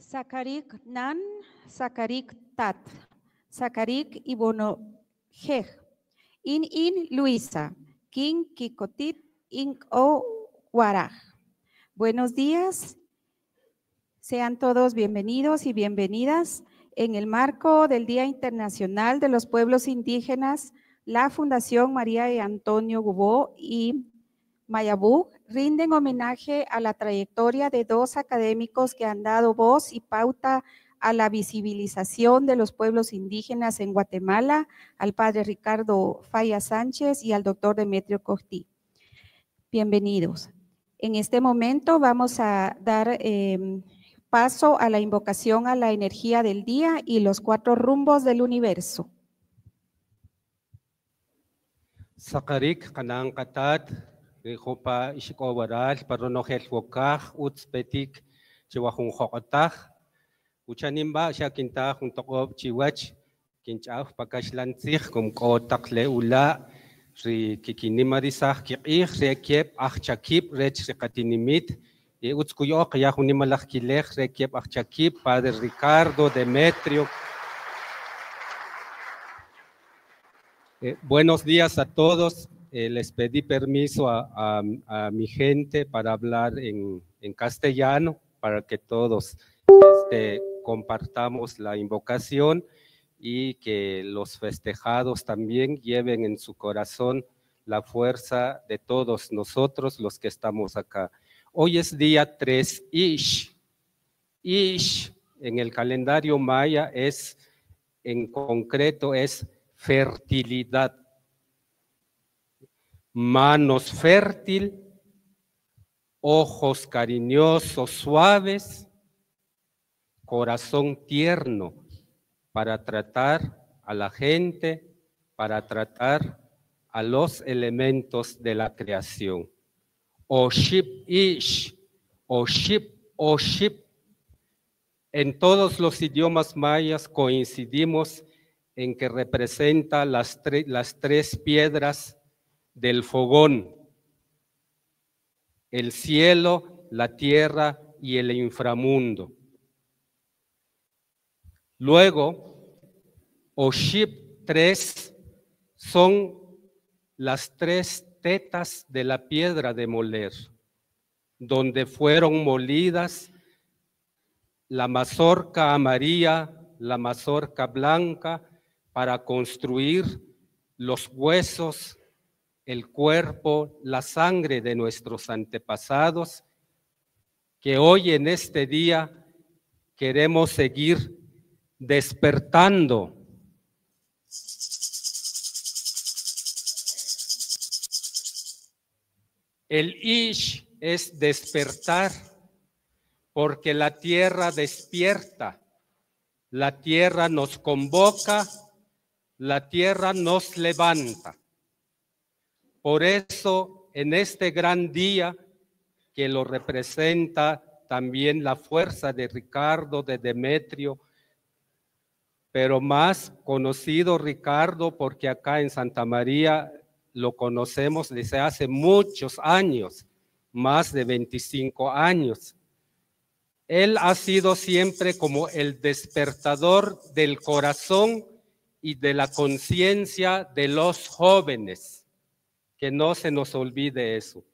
Sakarik nan, sakarik tat, sakarik ibono jej. In Luisa, kin kikotit ink o waraj. Buenos días, sean todos bienvenidos y bienvenidas. En el marco del Día Internacional de los Pueblos Indígenas, la Fundación María y Antonio Gubó y Mayabú rinden homenaje a la trayectoria de dos académicos que han dado voz y pauta a la visibilización de los pueblos indígenas en Guatemala, al padre Ricardo Falla Sánchez y al doctor Demetrio Costí. Bienvenidos. En este momento vamos a dar paso a la invocación a la energía del día y los 4 rumbos del universo. Sakarik kanang katat Rihopa ishikowaral paronogel wokaj utzpetik chiwahun hokotaj uchanimba shakinta juntokob chiwach kinchaf pakashlantzig kumkotak leula ri kikinimarisaj kiqij rekiep achakip rech riqatinimit utzkuyoq yahunimalaj kilej rekiep achakip padre Ricardo Demetrio. Buenos días a todos. Les pedí permiso a mi gente para hablar en castellano, para que todos compartamos la invocación y que los festejados también lleven en su corazón la fuerza de todos nosotros los que estamos acá. Hoy es día 3 Ish. Ish en el calendario maya en concreto es fertilidad. Manos fértil, ojos cariñosos, suaves, corazón tierno para tratar a la gente, para tratar a los elementos de la creación. Oship ish, oship, oship. En todos los idiomas mayas coincidimos en que representa las 3 piedras del fogón, el cielo, la tierra y el inframundo. Luego, Oship 3 son las 3 tetas de la piedra de moler, donde fueron molidas la mazorca amarilla, la mazorca blanca, para construir los huesos, el cuerpo, la sangre de nuestros antepasados, que hoy en este día queremos seguir despertando. El Ish es despertar, porque la tierra despierta, la tierra nos convoca, la tierra nos levanta. Por eso, en este gran día, que lo representa también la fuerza de Ricardo, de Demetrio, pero más conocido Ricardo, porque acá en Santa María lo conocemos desde hace muchos años, más de 25 años. Él ha sido siempre como el despertador del corazón y de la conciencia de los jóvenes. Que no se nos olvide eso.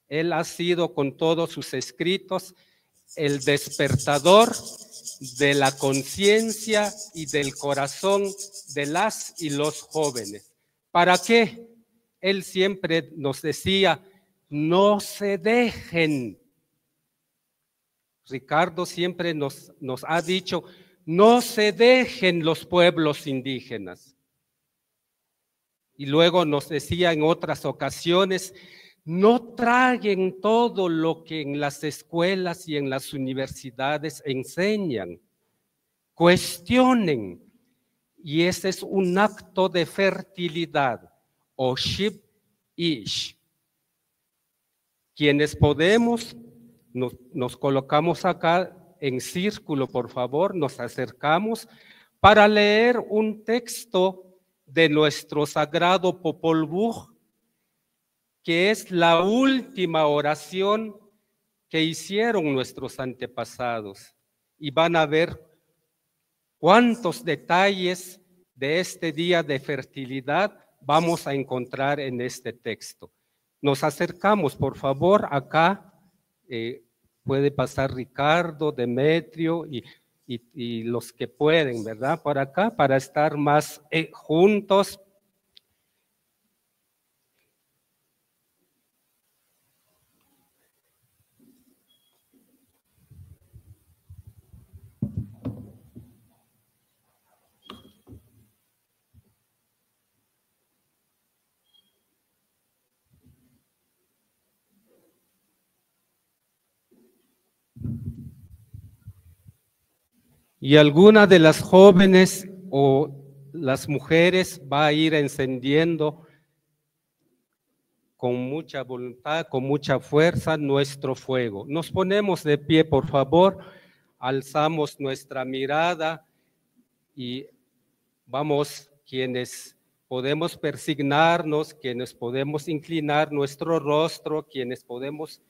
Él ha sido con todos sus escritos el despertador de la conciencia y del corazón de las y los jóvenes. ¿Para qué? Él siempre nos decía, no se dejen. Ricardo siempre nos ha dicho, no se dejen los pueblos indígenas. Y luego nos decía en otras ocasiones, no traguen todo lo que en las escuelas y en las universidades enseñan, cuestionen. Y ese es un acto de fertilidad, Oship Ish. Quienes podemos, nos colocamos acá en círculo, por favor, nos acercamos para leer un texto de nuestro sagrado Popol Vuh, que es la última oración que hicieron nuestros antepasados y van a ver cuántos detalles de este día de fertilidad vamos a encontrar en este texto. Nos acercamos, por favor, acá. Puede pasar Ricardo, Demetrio y los que pueden, ¿verdad? Por acá, para estar más juntos. Y alguna de las jóvenes o las mujeres va a ir encendiendo con mucha voluntad, con mucha fuerza nuestro fuego. Nos ponemos de pie, por favor, alzamos nuestra mirada y vamos, quienes podemos persignarnos, quienes podemos inclinar nuestro rostro, quienes podemos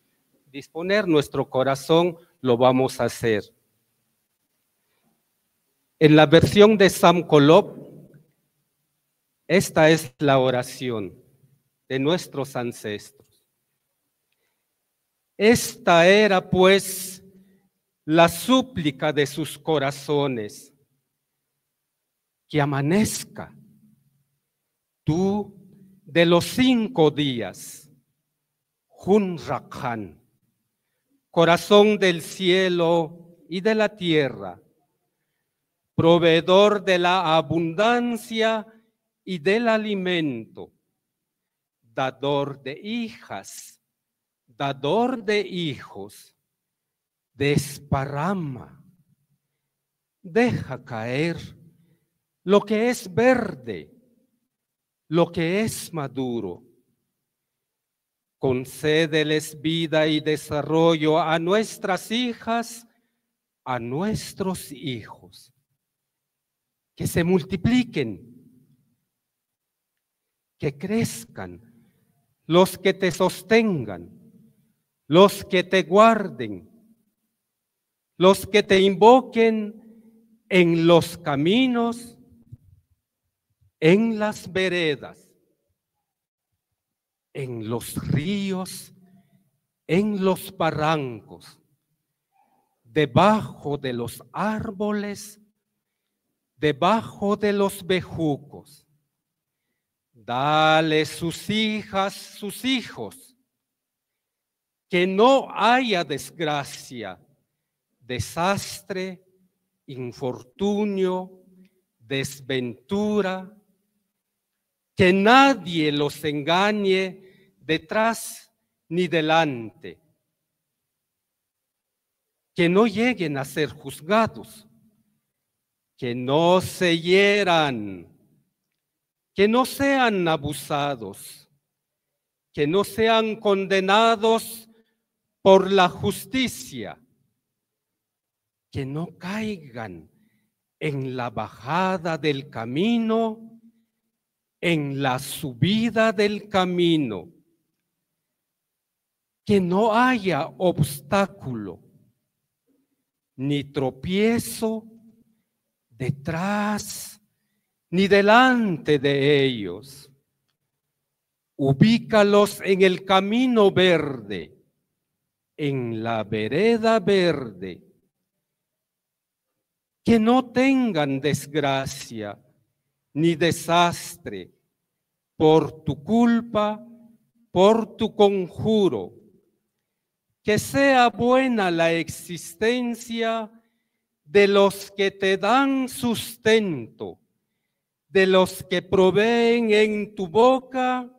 disponer nuestro corazón, lo vamos a hacer. En la versión de Sam Kolob, esta es la oración de nuestros ancestros. Esta era pues la súplica de sus corazones, que amanezca tú de los 5 días, Hun Rakhan, corazón del cielo y de la tierra, proveedor de la abundancia y del alimento, dador de hijas, dador de hijos, desparrama, deja caer lo que es verde, lo que es maduro. Concédeles vida y desarrollo a nuestras hijas, a nuestros hijos. Que se multipliquen, que crezcan, los que te sostengan, los que te guarden, los que te invoquen en los caminos, en las veredas, en los ríos, en los barrancos, debajo de los árboles, debajo de los bejucos. Dale sus hijas, sus hijos, que no haya desgracia, desastre, infortunio, desventura, que nadie los engañe detrás ni delante, que no lleguen a ser juzgados, que no se hieran, que no sean abusados, que no sean condenados por la justicia, que no caigan en la bajada del camino, en la subida del camino, que no haya obstáculo ni tropiezo detrás ni delante de ellos. Ubícalos en el camino verde, en la vereda verde, que no tengan desgracia ni desastre por tu culpa, por tu conjuro, que sea buena la existencia de los que te dan sustento, de los que proveen en tu boca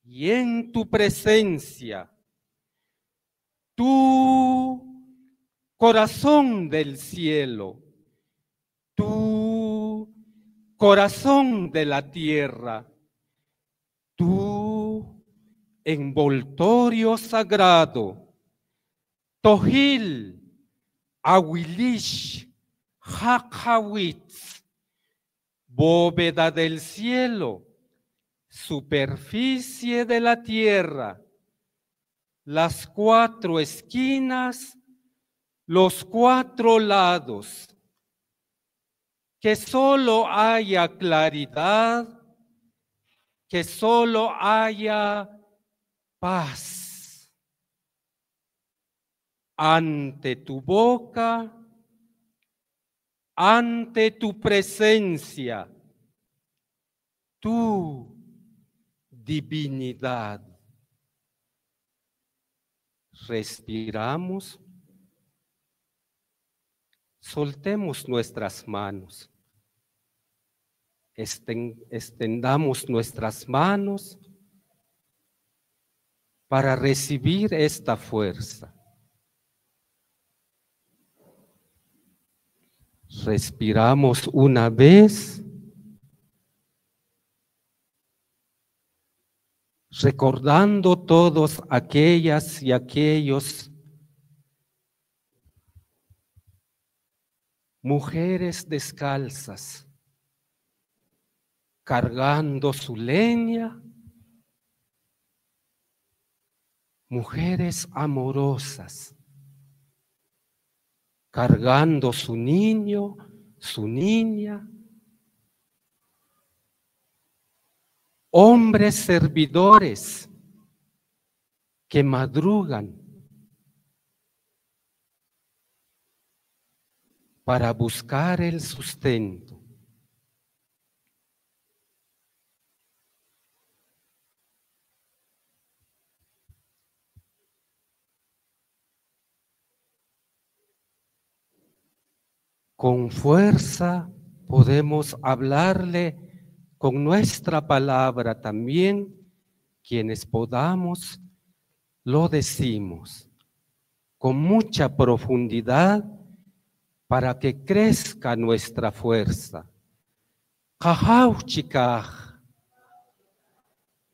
y en tu presencia. Tú, corazón del cielo, tú, corazón de la tierra, tú, envoltorio sagrado, Tohil, Awilish, Hakawitz, bóveda del cielo, superficie de la tierra, las 4 esquinas, los 4 lados, que solo haya claridad, que solo haya paz. Ante tu boca, ante tu presencia, tu divinidad. Respiramos, soltemos nuestras manos, extendamos nuestras manos para recibir esta fuerza. Respiramos una vez, recordando todos aquellas y aquellos mujeres descalzas, cargando su leña, mujeres amorosas, cargando su niño, su niña, hombres servidores que madrugan para buscar el sustento. Con fuerza podemos hablarle con nuestra palabra también, quienes podamos, lo decimos con mucha profundidad para que crezca nuestra fuerza. Kahauchikaj,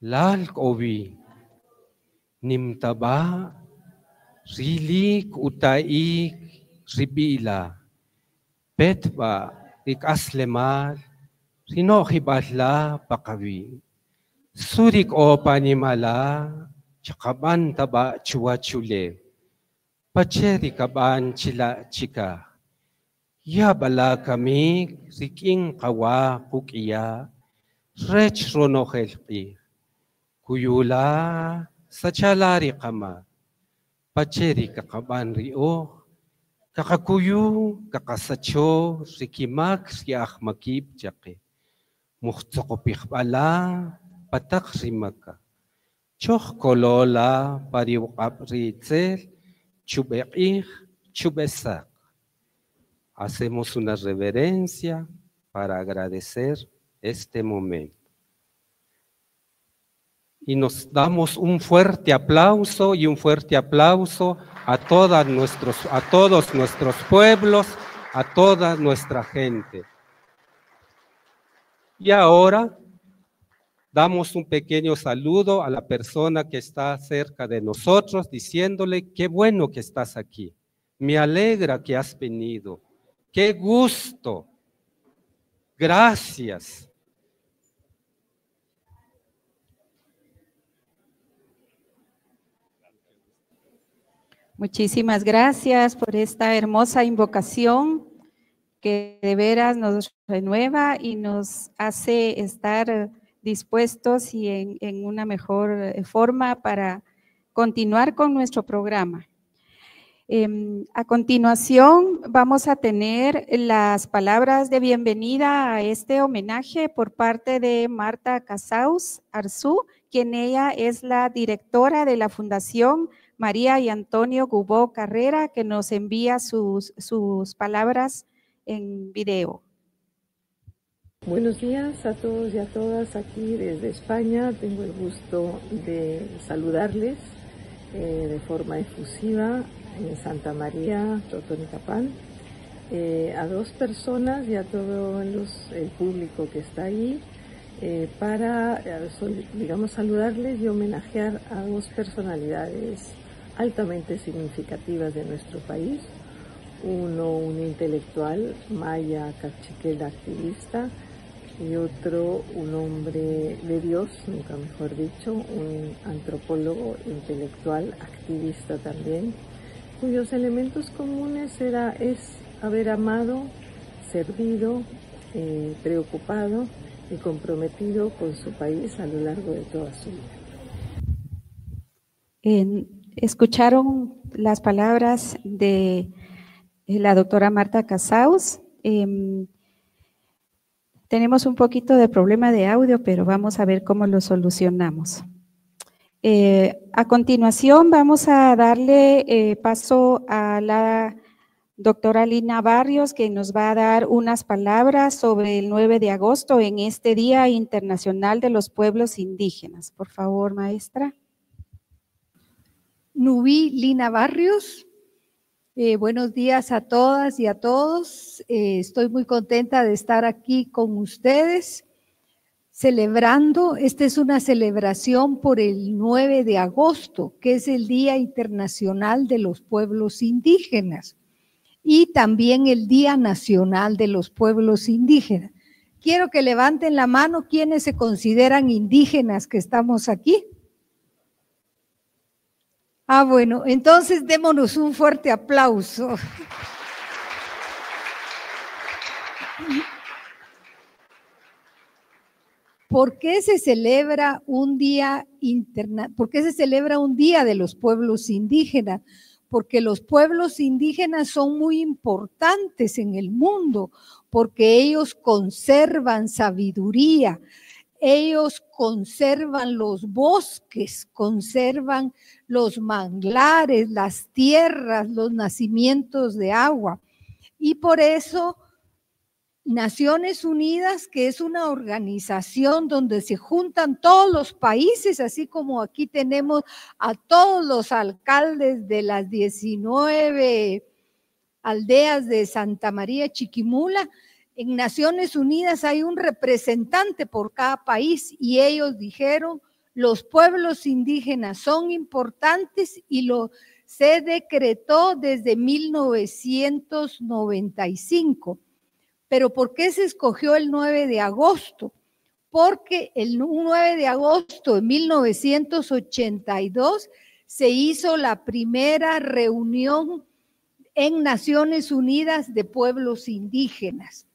lalk ovi, nimtaba, rilik utaik ribila, petba ikaslemal, rinohibala pakawi, surik opanimala, chakaban taba chuachule, pacheri kaban chila chika, yabala kami riking kawa kukiya, rech ronohelpi, kuyula sachalari kama, pacheri kakaban rio, kakakuyu, kakasacho, rikimak riak makip jake. Muhtokopik bala, patak rimaka. Choch kolola, pariwap ritzel, chubekih, chubesak. Hacemos una reverencia para agradecer este momento. Y nos damos un fuerte aplauso y un fuerte aplauso a todos nuestros pueblos, a toda nuestra gente. Y ahora damos un pequeño saludo a la persona que está cerca de nosotros, diciéndole, qué bueno que estás aquí. Me alegra que has venido. Qué gusto. Gracias. Muchísimas gracias por esta hermosa invocación que de veras nos renueva y nos hace estar dispuestos y en una mejor forma para continuar con nuestro programa. A continuación vamos a tener las palabras de bienvenida a este homenaje por parte de Marta Casaus Arzú, quien ella es la directora de la Fundación María y Antonio Gubó Carrera, que nos envía sus palabras en video. Buenos días a todos y a todas aquí desde España. Tengo el gusto de saludarles de forma efusiva en Santa María, Totonicapán, a 2 personas y a todo el público que está ahí para, digamos, saludarles y homenajear a 2 personalidades altamente significativas de nuestro país. Uno, un intelectual, Maya Cachiquel, activista, y otro, un hombre de Dios, nunca mejor dicho, un antropólogo intelectual, activista también, cuyos elementos comunes es haber amado, servido, preocupado y comprometido con su país a lo largo de toda su vida. Escucharon las palabras de la doctora Marta Cassaus. Tenemos un poquito de problema de audio, pero vamos a ver cómo lo solucionamos. A continuación vamos a darle paso a la doctora Lina Barrios, que nos va a dar unas palabras sobre el 9 de agosto en este Día Internacional de los Pueblos Indígenas. Por favor, maestra. Nubí Lina Barrios. Buenos días a todas y a todos. Estoy muy contenta de estar aquí con ustedes celebrando. Esta es una celebración por el 9 de agosto, que es el Día Internacional de los Pueblos Indígenas y también el Día Nacional de los Pueblos Indígenas. Quiero que levanten la mano quienes se consideran indígenas que estamos aquí. Ah, bueno, entonces démonos un fuerte aplauso. ¿Por qué se celebra un día ¿Por qué se celebra un día de los pueblos indígenas? Porque los pueblos indígenas son muy importantes en el mundo, porque ellos conservan sabiduría, ellos conservan los bosques, conservan los manglares, las tierras, los nacimientos de agua. Y por eso Naciones Unidas, que es una organización donde se juntan todos los países, así como aquí tenemos a todos los alcaldes de las 19 aldeas de Santa María Chiquimula. En Naciones Unidas hay un representante por cada país y ellos dijeron, los pueblos indígenas son importantes y se decretó desde 1995. Pero ¿por qué se escogió el 9 de agosto? Porque el 9 de agosto de 1982 se hizo la primera reunión en Naciones Unidas de Pueblos Indígenas.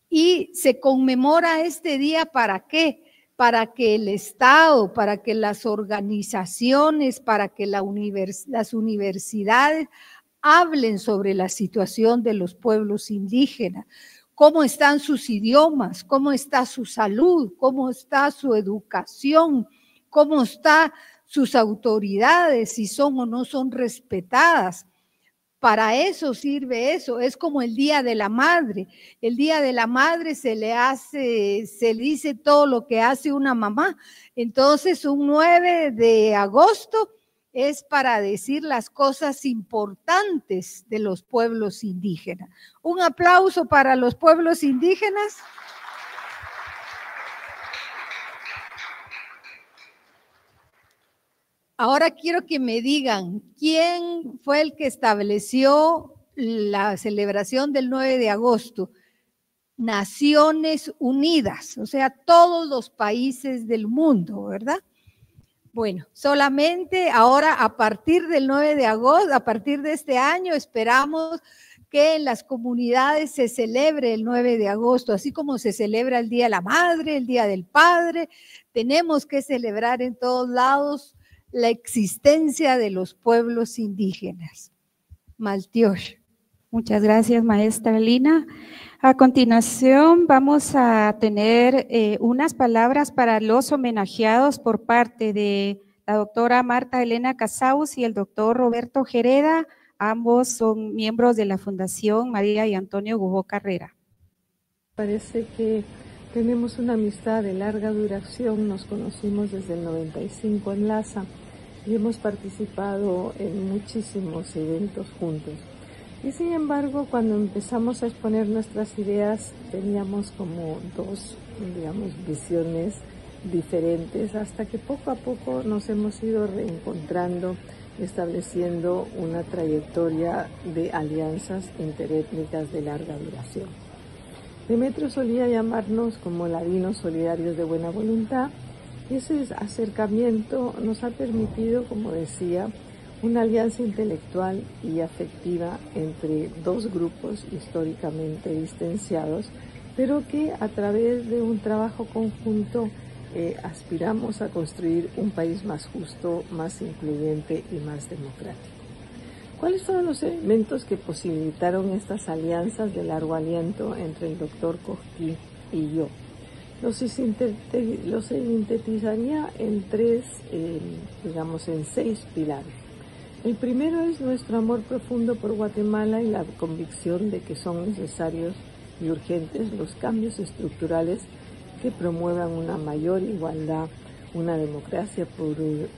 Y se conmemora este día, ¿para qué? Para que el Estado, para que las organizaciones, para que las universidades hablen sobre la situación de los pueblos indígenas, cómo están sus idiomas, cómo está su salud, cómo está su educación, cómo están sus autoridades, si son o no son respetadas. Para eso sirve eso, es como el Día de la Madre. El Día de la Madre se le dice todo lo que hace una mamá. Entonces, un 9 de agosto es para decir las cosas importantes de los pueblos indígenas. Un aplauso para los pueblos indígenas. Ahora quiero que me digan, ¿quién fue el que estableció la celebración del 9 de agosto? Naciones Unidas, o sea, todos los países del mundo, ¿verdad? Bueno, solamente ahora a partir del 9 de agosto, a partir de este año, esperamos que en las comunidades se celebre el 9 de agosto, así como se celebra el Día de la Madre, el Día del Padre, tenemos que celebrar en todos lados la existencia de los pueblos indígenas. Maltiosh. Muchas gracias, maestra Lina. A continuación vamos a tener unas palabras para los homenajeados por parte de la doctora Marta Elena Cassaus y el doctor Roberto Gereda. Ambos son miembros de la Fundación María y Antonio Gubó Carrera. Parece que tenemos una amistad de larga duración, nos conocimos desde el 95 en Lhasa y hemos participado en muchísimos eventos juntos. Y sin embargo, cuando empezamos a exponer nuestras ideas, teníamos como dos, visiones diferentes, hasta que poco a poco nos hemos ido reencontrando, estableciendo una trayectoria de alianzas interétnicas de larga duración. Demetrio solía llamarnos como ladinos solidarios de buena voluntad, y ese acercamiento nos ha permitido, como decía, una alianza intelectual y afectiva entre dos grupos históricamente distanciados, pero que a través de un trabajo conjunto aspiramos a construir un país más justo, más incluyente y más democrático. ¿Cuáles fueron los elementos que posibilitaron estas alianzas de largo aliento entre el doctor Koski y yo? Los sintetizaría en en 6 pilares. El primero es nuestro amor profundo por Guatemala y la convicción de que son necesarios y urgentes los cambios estructurales que promuevan una mayor igualdad, una democracia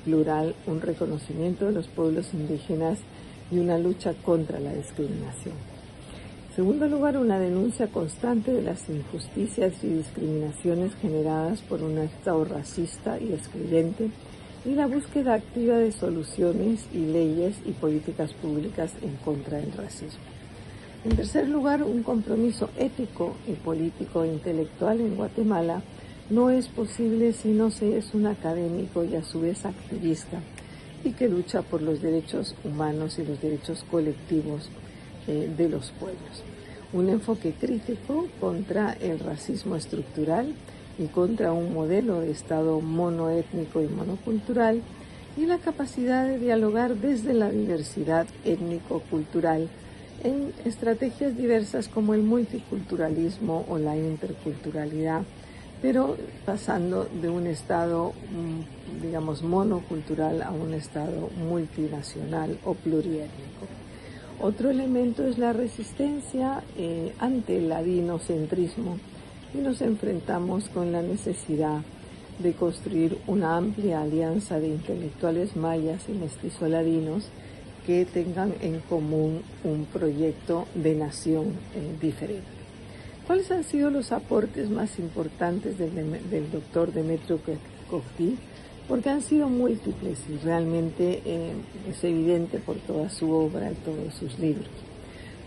plural, un reconocimiento de los pueblos indígenas y una lucha contra la discriminación. En segundo lugar, una denuncia constante de las injusticias y discriminaciones generadas por un Estado racista y excluyente y la búsqueda activa de soluciones y leyes y políticas públicas en contra del racismo. En tercer lugar, un compromiso ético y político e intelectual en Guatemala no es posible si no se es un académico y a su vez activista y que lucha por los derechos humanos y los derechos colectivos de los pueblos. Un enfoque crítico contra el racismo estructural y contra un modelo de Estado monoétnico y monocultural y la capacidad de dialogar desde la diversidad étnico-cultural en estrategias diversas como el multiculturalismo o la interculturalidad, pero pasando de un Estado, monocultural a un Estado multinacional o pluriétnico. Otro elemento es la resistencia ante el ladinocentrismo y nos enfrentamos con la necesidad de construir una amplia alianza de intelectuales mayas y mestizoladinos que tengan en común un proyecto de nación diferente. ¿Cuáles han sido los aportes más importantes del doctor Demetrio Koski? Porque han sido múltiples y realmente es evidente por toda su obra y todos sus libros.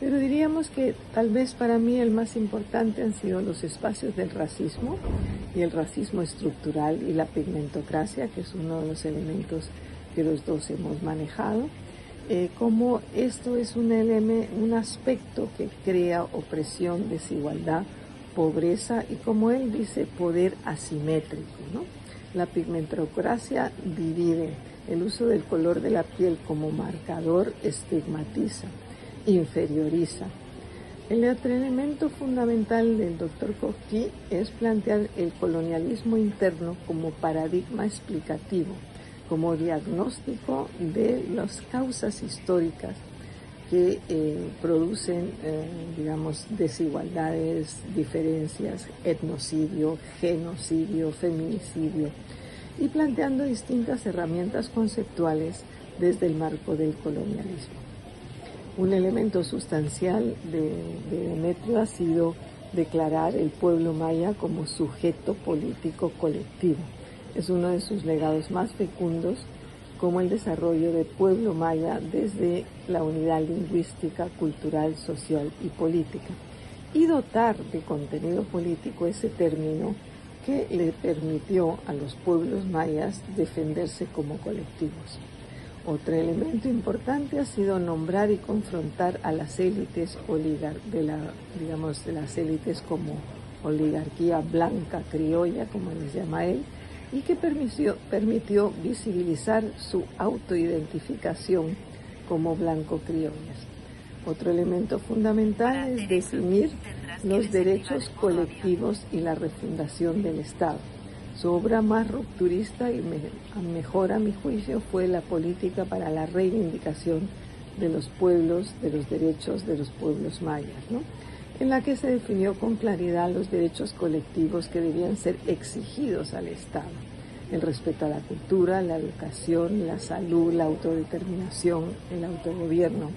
Pero diríamos que tal vez para mí el más importante han sido los espacios del racismo y el racismo estructural y la pigmentocracia, que es uno de los elementos que los dos hemos manejado. Como esto es un aspecto que crea opresión, desigualdad, pobreza y, como él dice, poder asimétrico, ¿no? La pigmentocracia divide, el uso del color de la piel como marcador estigmatiza, inferioriza. El otro elemento fundamental del doctor Koski es plantear el colonialismo interno como paradigma explicativo, como diagnóstico de las causas históricas que producen, desigualdades, diferencias, etnocidio, genocidio, feminicidio, y planteando distintas herramientas conceptuales desde el marco del colonialismo. Un elemento sustancial de Demetrio ha sido declarar el pueblo maya como sujeto político colectivo. Es uno de sus legados más fecundos, como el desarrollo del pueblo maya desde la unidad lingüística, cultural, social y política, y dotar de contenido político ese término que le permitió a los pueblos mayas defenderse como colectivos. Otro elemento importante ha sido nombrar y confrontar a las élites de las élites como oligarquía blanca criolla, como les llama él, y que permitió visibilizar su autoidentificación como blanco-criollas. Otro elemento fundamental es definir los derechos colectivos y la refundación del Estado. Su obra más rupturista y mejor, a mi juicio, fue la política para la reivindicación de los pueblos, de los derechos de los pueblos mayas, ¿no? En la que se definió con claridad los derechos colectivos que debían ser exigidos al Estado: el respeto a la cultura, la educación, la salud, la autodeterminación, el autogobierno.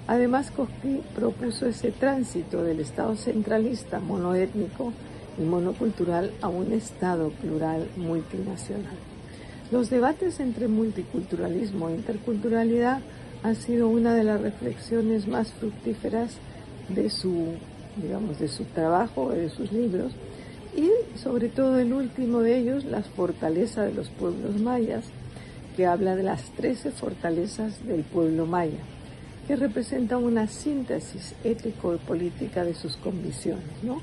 Además, Koski propuso ese tránsito del Estado centralista, monoétnico y monocultural a un Estado plural multinacional. Los debates entre multiculturalismo e interculturalidad han sido una de las reflexiones más fructíferas de su trabajo, de sus libros, y sobre todo el último de ellos, la fortaleza de los pueblos mayas, que habla de las 13 fortalezas del pueblo maya, que representan una síntesis ético-política de sus convicciones, ¿no?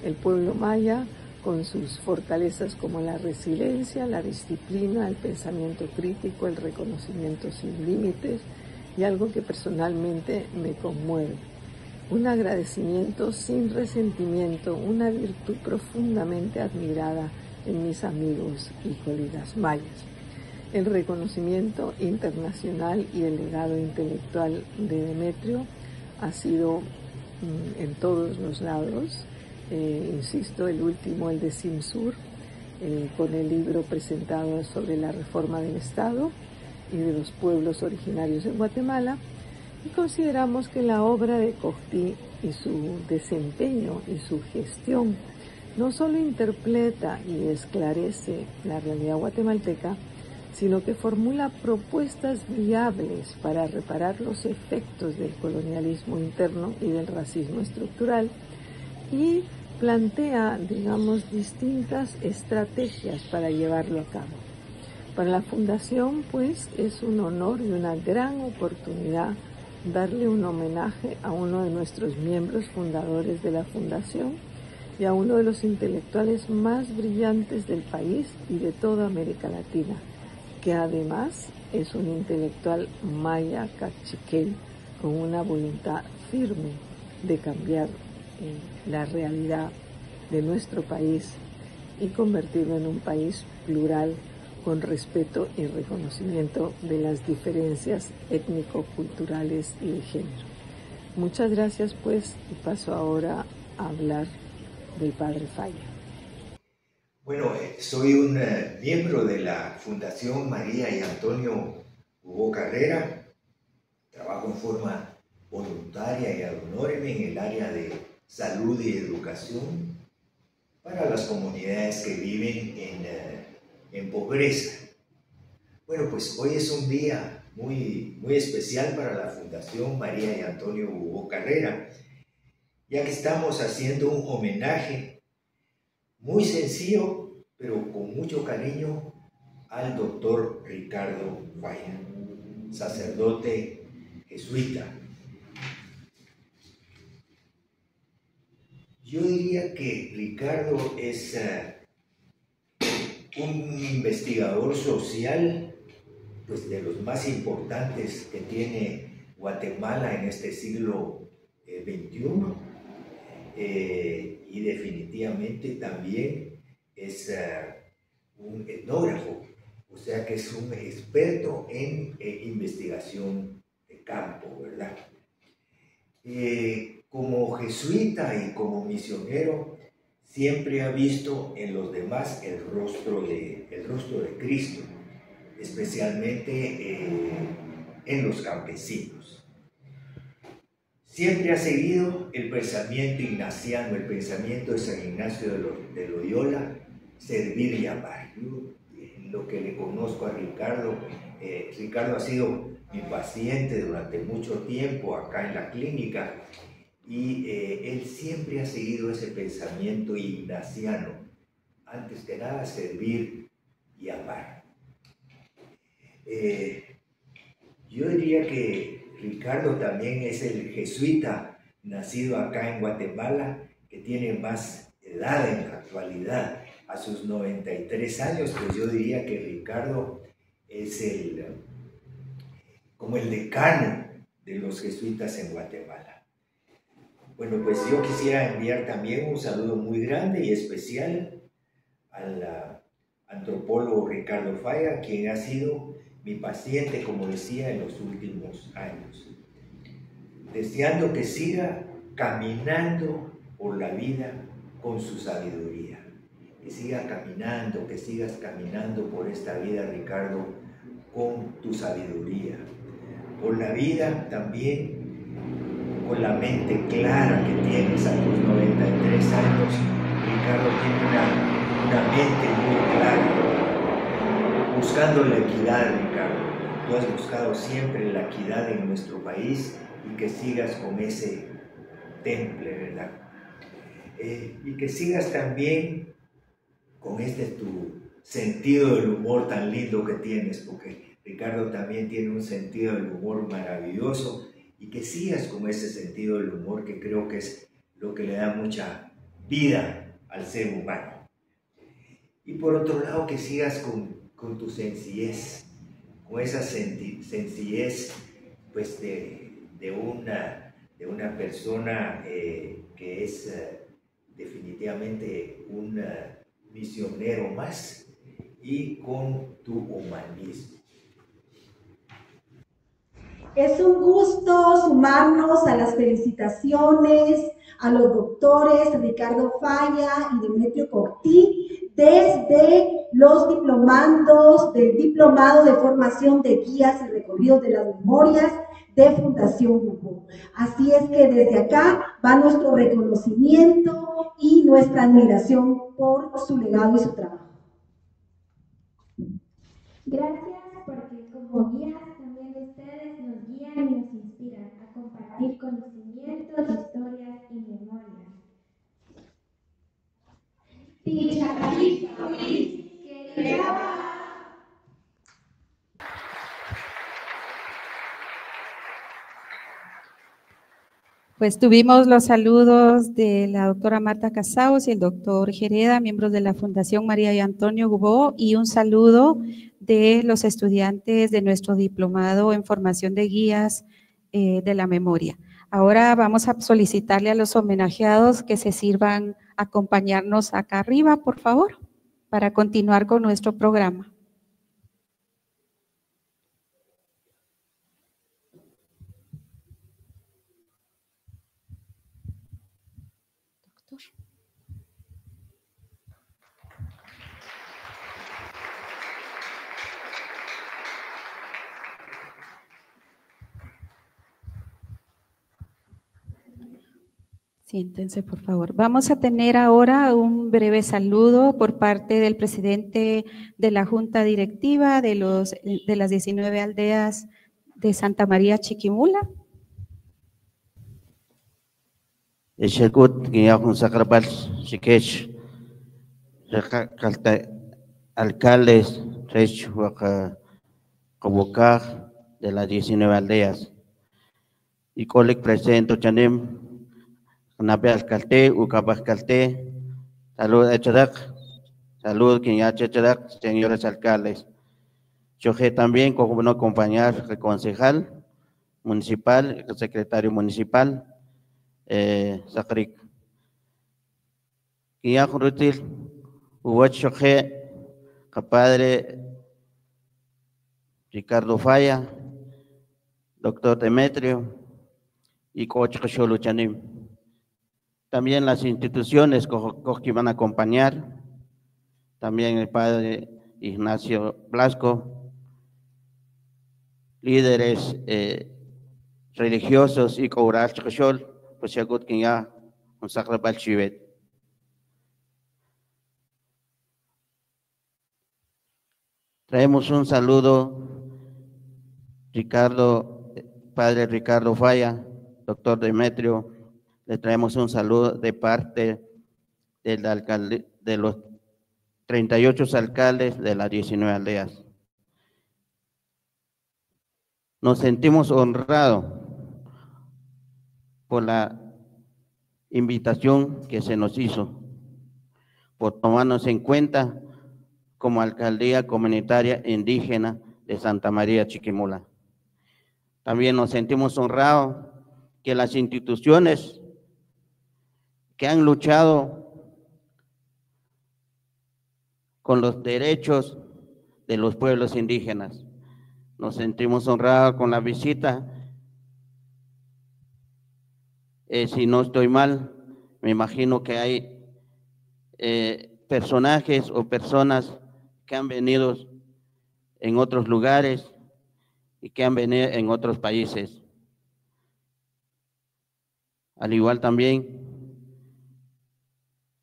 El pueblo maya, con sus fortalezas como la resiliencia, la disciplina, el pensamiento crítico, el reconocimiento sin límites, y algo que personalmente me conmueve: un agradecimiento sin resentimiento, una virtud profundamente admirada en mis amigos y colegas mayas. El reconocimiento internacional y el legado intelectual de Demetrio ha sido en todos los lados. Insisto, el último, el de Simsur, con el libro presentado sobre la reforma del Estado y de los pueblos originarios en Guatemala, y consideramos que la obra de Cogti y su desempeño y su gestión no solo interpreta y esclarece la realidad guatemalteca, sino que formula propuestas viables para reparar los efectos del colonialismo interno y del racismo estructural, y plantea, digamos, distintas estrategias para llevarlo a cabo. Para la Fundación, pues, es un honor y una gran oportunidad darle un homenaje a uno de nuestros miembros fundadores de la Fundación y a uno de los intelectuales más brillantes del país y de toda América Latina, que además es un intelectual maya cachiquel con una voluntad firme de cambiar la realidad de nuestro país y convertirlo en un país plural, con respeto y reconocimiento de las diferencias étnico-culturales y de género. Muchas gracias, pues, y paso ahora a hablar del Padre Falla. Bueno, soy un miembro de la Fundación María y Antonio Hugo Carrera. Trabajo en forma voluntaria y ad honorem en el área de salud y educación para las comunidades que viven en pobreza. Bueno, pues hoy es un día muy especial para la Fundación María y Antonio Hugo Carrera, ya que estamos haciendo un homenaje muy sencillo, pero con mucho cariño, al doctor Ricardo Falla, sacerdote jesuita. Yo diría que Ricardo es un investigador social, pues, de los más importantes que tiene Guatemala en este siglo XXI, y definitivamente también es un etnógrafo, o sea que es un experto en investigación de campo, ¿verdad? Como jesuita y como misionero, siempre ha visto en los demás el rostro de Cristo, especialmente en los campesinos. Siempre ha seguido el pensamiento ignaciano, el pensamiento de San Ignacio de Loyola, servir y amar. Yo, en lo que le conozco a Ricardo, Ricardo ha sido mi paciente durante mucho tiempo acá en la clínica, y él siempre ha seguido ese pensamiento ignaciano, antes que nada servir y amar. Yo diría que Ricardo también es el jesuita nacido acá en Guatemala que tiene más edad en la actualidad. A sus 93 años, pues yo diría que Ricardo es como el decano de los jesuitas en Guatemala. Bueno, pues yo quisiera enviar también un saludo muy grande y especial al antropólogo Ricardo Falla, quien ha sido mi paciente, como decía, en los últimos años, deseando que siga caminando por la vida con su sabiduría, que siga caminando, que sigas caminando por esta vida, Ricardo, con tu sabiduría, por la vida también, con la mente clara que tienes a tus 93 años. Ricardo tiene una mente muy clara, buscando la equidad, Ricardo. Tú has buscado siempre la equidad en nuestro país, y que sigas con ese temple, ¿verdad? Y que sigas también con tu sentido del humor tan lindo que tienes, porque Ricardo también tiene un sentido del humor maravilloso, y que sigas con ese sentido del humor, que creo que es lo que le da mucha vida al ser humano. Y por otro lado, que sigas con tu sencillez, con esa sencillez pues de una persona que es definitivamente un misionero más, y con tu humanismo. Es un gusto sumarnos a las felicitaciones a los doctores Ricardo Falla y Demetrio Cortí desde los diplomandos del Diplomado de Formación de Guías y Recorridos de las Memorias de Fundación Hugo. Así es que desde acá va nuestro reconocimiento y nuestra admiración por su legado y su trabajo. Gracias, porque como guías también ustedes nos guían y nos inspiran a compartir conocimientos, historias y memorias. Pues tuvimos los saludos de la doctora Marta Casaus y el doctor Jereda, miembros de la Fundación María y Antonio Gubó, y un saludo de los estudiantes de nuestro diplomado en formación de guías de la memoria. Ahora vamos a solicitarle a los homenajeados que se sirvan a acompañarnos acá arriba, por favor, para continuar con nuestro programa. Siéntense, por favor. Vamos a tener ahora un breve saludo por parte del presidente de la Junta Directiva de las 19 aldeas de Santa María Chiquimula. Alcaldes, convocar de las 19 aldeas. Y coleg presento chanem, nabe alcalde, ucabascalte, salud salud quien ya chechadak, señores alcaldes. Yo también como no acompañar el concejal municipal, el secretario municipal, Sacrik. Y ya rutil, hubo choje, padre Ricardo Falla, doctor Demetrio y coach Chanim. También las instituciones que van a acompañar, también el padre Ignacio Blasco, líderes religiosos y Koural Chakashol, pues ya que ya un sacrabal chivet. Traemos un saludo, padre Ricardo Falla, doctor Demetrio, le traemos un saludo de parte del alcalde, de los 38 alcaldes de las 19 aldeas. Nos sentimos honrados por la invitación que se nos hizo, por tomarnos en cuenta como alcaldía comunitaria indígena de Santa María Chiquimula. También nos sentimos honrados que las instituciones que han luchado con los derechos de los pueblos indígenas. Nos sentimos honrados con la visita. Si no estoy mal, me imagino que hay personajes o personas que han venido en otros lugares y que han venido en otros países. Al igual también,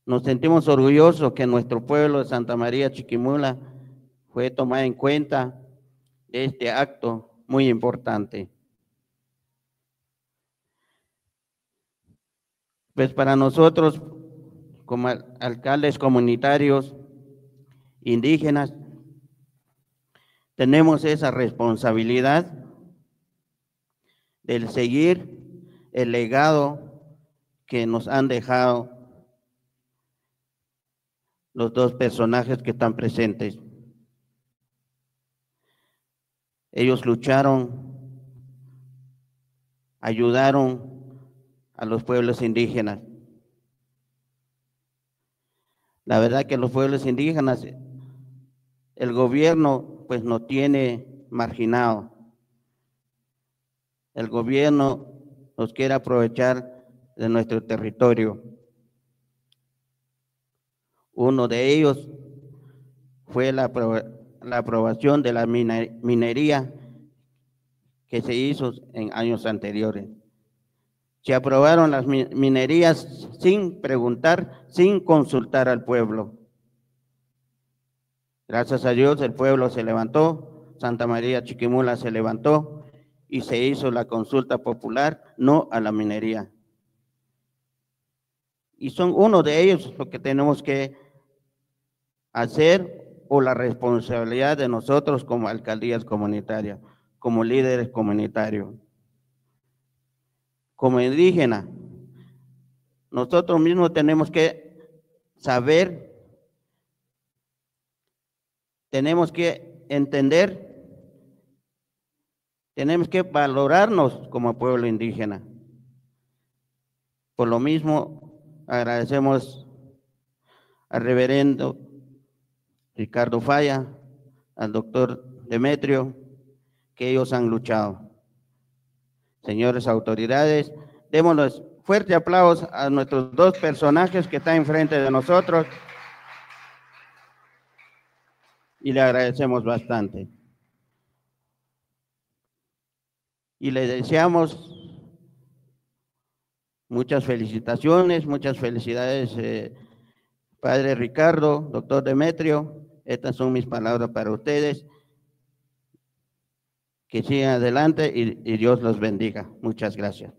nos sentimos orgullosos que nuestro pueblo de Santa María Chiquimula fue tomado en cuenta de este acto muy importante. Pues para nosotros, como alcaldes comunitarios indígenas, tenemos esa responsabilidad de seguir el legado que nos han dejado los dos personajes que están presentes. Ellos lucharon, ayudaron a los pueblos indígenas. La verdad que los pueblos indígenas, el gobierno pues nos tiene marginado. El gobierno nos quiere aprovechar de nuestro territorio. Uno de ellos fue la aprobación de la minería que se hizo en años anteriores. Se aprobaron las minerías sin preguntar, sin consultar al pueblo. Gracias a Dios el pueblo se levantó, Santa María Chiquimula se levantó y se hizo la consulta popular no a la minería. Y son uno de ellos lo que tenemos que hacer, o la responsabilidad de nosotros como alcaldías comunitarias, como líderes comunitarios. Como indígena, nosotros mismos tenemos que saber, tenemos que entender, tenemos que valorarnos como pueblo indígena. Por lo mismo, agradecemos al reverendo Ricardo Falla, al doctor Demetrio, que ellos han luchado. Señores autoridades, démosles fuerte aplauso a nuestros dos personajes que están enfrente de nosotros y le agradecemos bastante. Y le deseamos muchas felicitaciones, muchas felicidades, Padre Ricardo, doctor Demetrio. Estas son mis palabras para ustedes. Que sigan adelante y Dios los bendiga. Muchas gracias.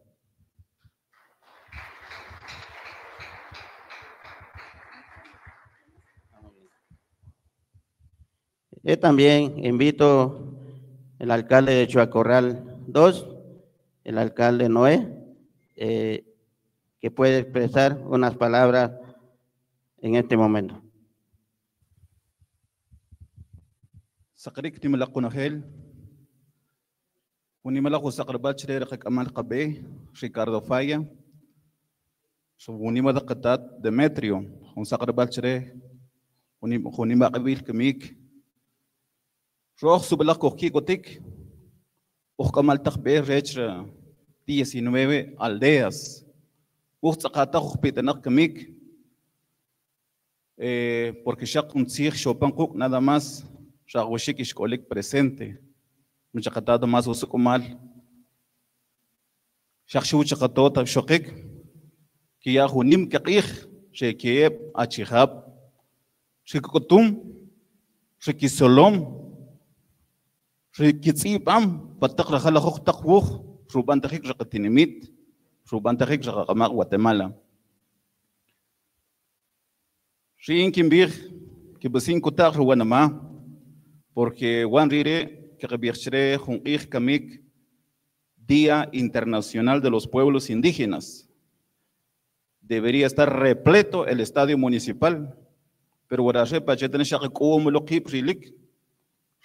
Yo también invito al alcalde de Chuacorral 2, el alcalde Noé, que puede expresar unas palabras en este momento. Sakarik Timalakunahel. Unimala Sakarbat Chere Kamal Kabe, Ricardo Falla, Unimada Katat Demetrio, un Sakarbat Chere, Unima Kabil Kamik, Roh Subala Kokikotik, Kamal Takbe Rechra, 19 aldeas, Sakata Pitanak Kamik, porque Shak un Sir Chopankuk nada más, Shawashikish Kolik presente. Mucha catado más uso comal. Shakshu chakatota shokik. Kia hunim kakich. Shekieb achihab. Shikotum. Shikisolom. Shikitsipam. Patak rajalahok takwuch. Rubantakik rakatinimit. Rubantakik rakamak Guatemala. Shinkimbir. Kibusin kutak ruanama. Porque Juan Rire. Día Internacional de los Pueblos Indígenas. Debería estar repleto el estadio municipal, pero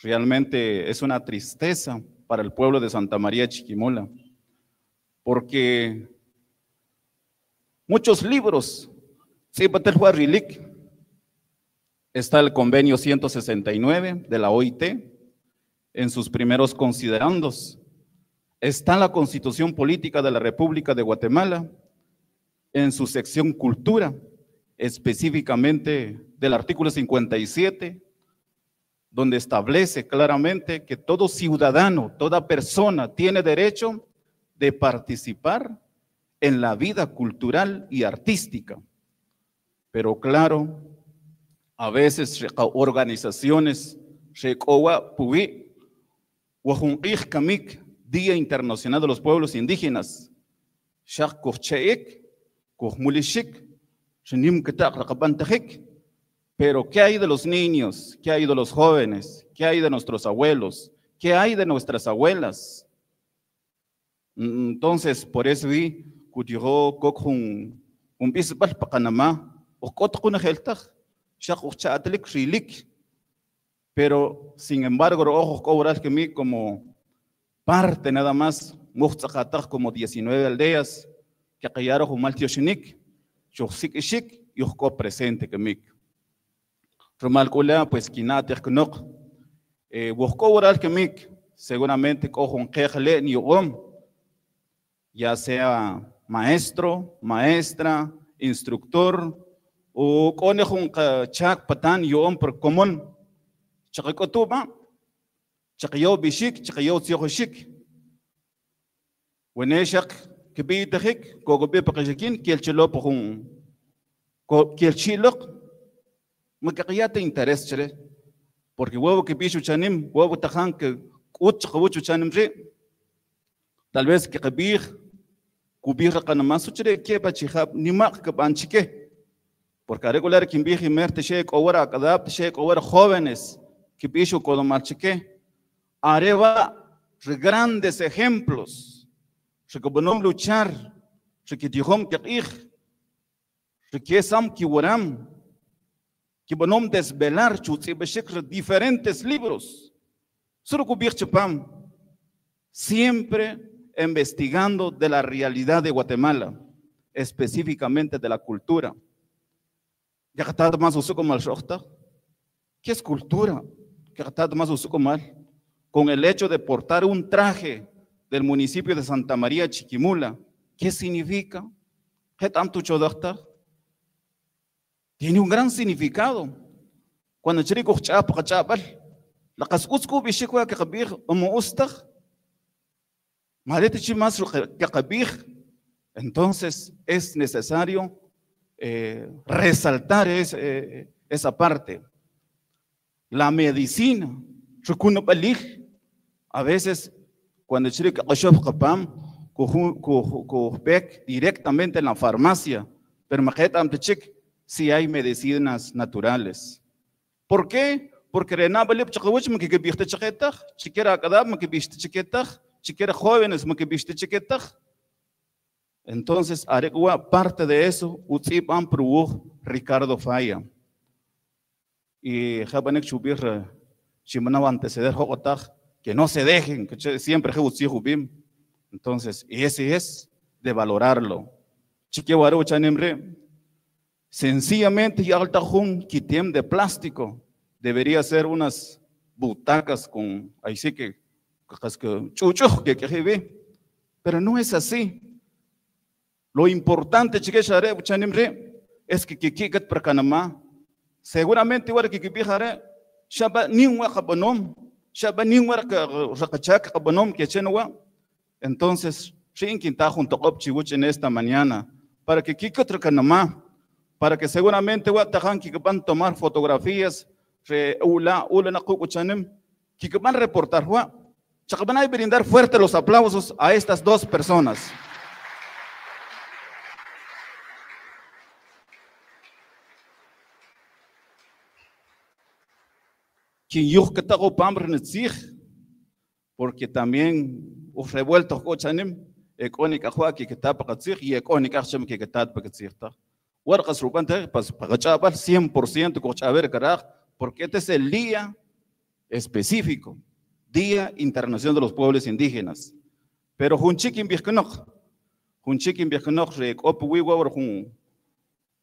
realmente es una tristeza para el pueblo de Santa María Chiquimula, porque muchos libros, está el convenio 169 de la OIT, en sus primeros considerandos. Está la Constitución Política de la República de Guatemala, en su sección Cultura, específicamente del artículo 57, donde establece claramente que todo ciudadano, toda persona tiene derecho de participar en la vida cultural y artística. Pero claro, a veces organizaciones Día Internacional de los Pueblos Indígenas, Pero ¿qué hay de los niños? ¿Qué hay de los jóvenes? ¿Qué hay de nuestros abuelos? ¿Qué hay de nuestras abuelas? Entonces, por eso vi que un bisbal para Panamá, o una geltag, pero sin embargo, ojos cobras que mí como parte nada más, como 19 aldeas, que callaron un mal tío Shinik, yo sí que chic, y os presente que mí. Romal Kula, pues quinate knok, buscó oral que mí, seguramente cojo un quejale ni ya sea maestro, maestra, instructor, o conejo un chak patan yom por común. Chakakotuba, chakayo bishik, chakayo tioshik. Weneshak, que bitahik, kogobe pakajakin, kiel chilo pohun, kiel chilok, makakayate interés chere, porque huevo que bishu chanim, huevo tajan que utchakabuchu chanim re, tal vez que kabir, kubir kanamasu chere, que pachihab, ni mak kabanchike, porque regular que imbiji merte shek, owara kadab, shek, owara jóvenes, que picho cuando marchique, areva grandes ejemplos, que bonom luchar, que tijom que sam que waram, que bonom desvelar, diferentes libros, solo cubir chapam, siempre investigando de la realidad de Guatemala, específicamente de la cultura. Ya que está más uso como el shokta, ¿qué es cultura? Con el hecho de portar un traje del municipio de Santa María Chiquimula, ¿qué significa? ¿Qué tanto chodachta? Tiene un gran significado. Cuando chirico chapa chapal, la cascusco bishikwa que kabir como ustach, malete chimas que kabir, entonces es necesario resaltar esa parte. La medicina, a veces cuando chirik kapam, directamente en la farmacia, pero si hay medicinas naturales. ¿Por qué? Porque jóvenes entonces, parte de eso, Ricardo Falla. Y Jabanek Chubir, Chimanaba anteceder Jogotaj, que no se dejen, que siempre Jebim. Entonces, y ese es de valorarlo. Chiquewaru Chanemre, sencillamente y altajun kitiem de plástico, debería ser unas butacas con, ahí sí que chucho, que pero no es así. Lo importante, chiquechare, Chanemre, es que kikat para Panamá. Seguramente igual que bihare shaba niwa kabonom shaba niwa rakachak kabonom que chenwa entonces shinkin ta junto opchiwuch en esta mañana para que kikotro kanama para que seguramente wa tajan que van tomar fotografías ula na kukuchanem que van reportar wa chakaban a brindar fuerte los aplausos a estas dos personas. Porque también los revueltos cochanim ecónica joaquí que tapa katzir y ecónica chem que tapa katzir ta huarcas rupante para chapar 100% cochaver caraj porque este es el día específico, Día Internacional de los Pueblos Indígenas. Pero junchikin viejenoch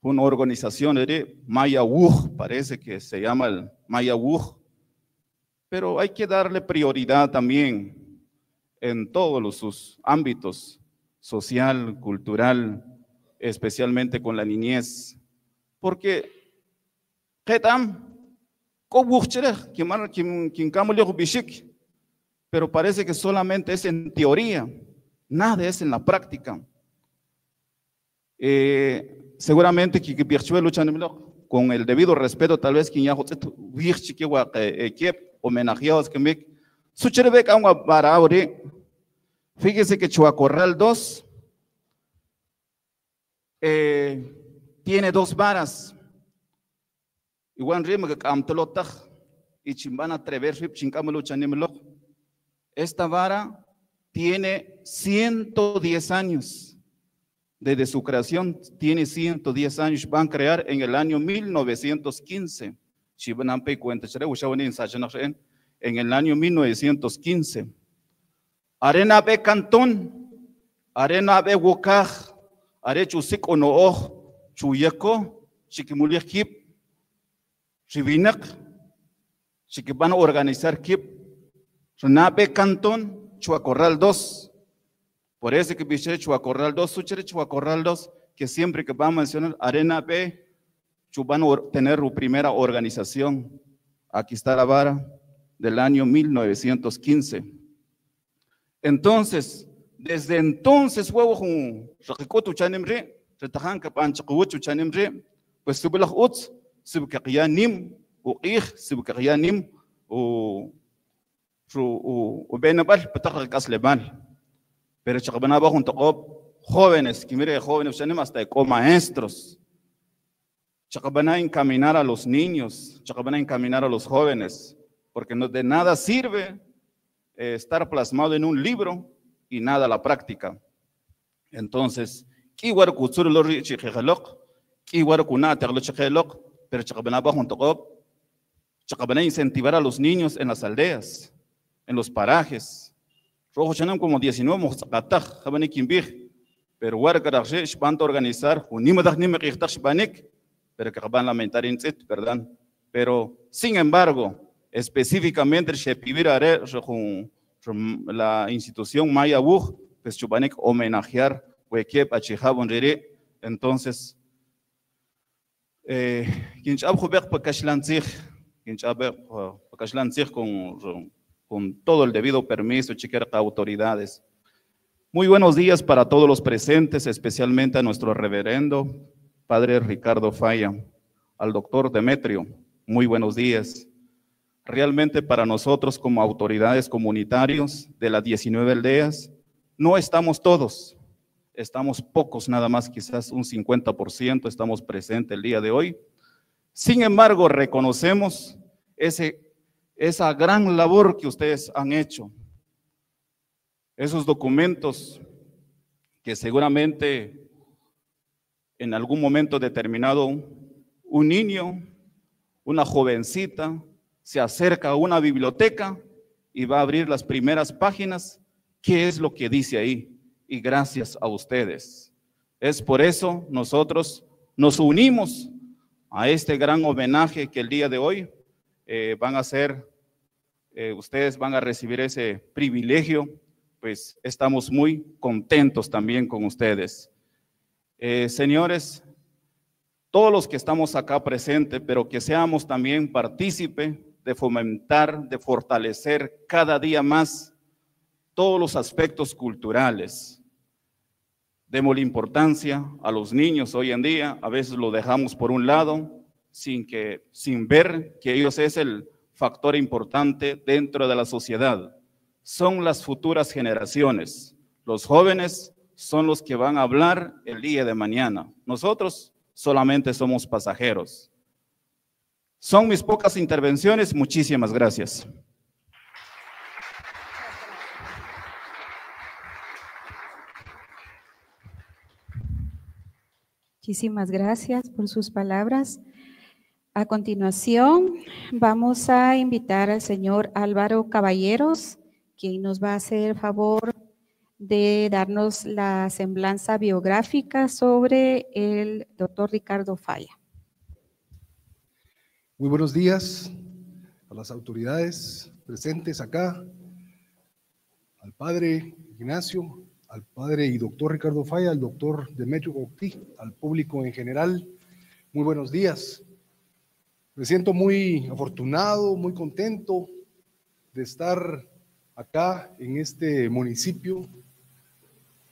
una organización de Maya Wuj, parece que se llama el Maya Wuj. Pero hay que darle prioridad también en todos sus ámbitos, social, cultural, especialmente con la niñez. Porque, pero parece que solamente es en teoría, nada es en la práctica. Seguramente con el debido respeto, tal vez quien ya homenajeados que me sucherebe agua para ahora. Fíjese que Chuacorral 2 tiene 2 varas. Igual rima que amtolotaj y chimbana atrever rip chinkamelo chanimelo. Esta vara tiene 110 años. Desde su creación tiene 110 años. Van a crear en el año 1915. Chibanampe cuenta en el año 1915. Arena be cantón, arena be wokaj, are chusik o no oj, chuyeko, chikimuliak kip, chivinak, chikiban a organizar kip, renabe cantón, chuacorral 2. Por eso que piché chuacorral 2, suchere chuacorral 2, que siempre que va a mencionar arena be, van a tener su primera organización. Aquí está la vara del año 1915. Entonces, desde entonces, huevo, pues sube los uts, sube que ya nim, sube que ya nim, benabal, pataca caslemal. Pero chacabanaba junto a jóvenes, que mire, jóvenes, hasta como maestros. Chacabana encaminar a los niños, chacabana encaminar a los jóvenes, porque no, de nada sirve estar plasmado en un libro y nada a la práctica. Entonces, pero chacabana incentivar a los niños en las aldeas, en los parajes. Rojo chanam como 19 pero van a organizar, pero que van a lamentar, ¿verdad? Pero, sin embargo, específicamente, la institución Maya Wuj, pues chubanek homenajear, entonces, con todo el debido permiso, autoridades. Muy buenos días para todos los presentes, especialmente a nuestro reverendo Padre Ricardo Falla, al doctor Demetrio, muy buenos días. Realmente para nosotros como autoridades comunitarios de las 19 aldeas, no estamos todos, estamos pocos nada más, quizás un 50% estamos presentes el día de hoy. Sin embargo, reconocemos esa gran labor que ustedes han hecho, esos documentos que seguramente en algún momento determinado, un niño, una jovencita, se acerca a una biblioteca y va a abrir las primeras páginas. ¿Qué es lo que dice ahí? Y gracias a ustedes. Es por eso nosotros nos unimos a este gran homenaje que el día de hoy van a hacer. Ustedes van a recibir ese privilegio, pues estamos muy contentos también con ustedes. Señores, todos los que estamos acá presentes, pero que seamos también partícipes de fomentar, de fortalecer cada día más todos los aspectos culturales. Démosle importancia a los niños hoy en día, a veces lo dejamos por un lado, sin ver que ellos es el factor importante dentro de la sociedad. Son las futuras generaciones, los jóvenes son los que van a hablar el día de mañana. Nosotros solamente somos pasajeros. Son mis pocas intervenciones. Muchísimas gracias. Muchísimas gracias por sus palabras. A continuación, vamos a invitar al señor Álvaro Caballeros, quien nos va a hacer el favor de darnos la semblanza biográfica sobre el doctor Ricardo Falla. Muy buenos días a las autoridades presentes acá, al padre Ignacio, al padre y doctor Ricardo Falla, al doctor Demetrio Coctí, al público en general. Muy buenos días. Me siento muy afortunado, muy contento de estar acá en este municipio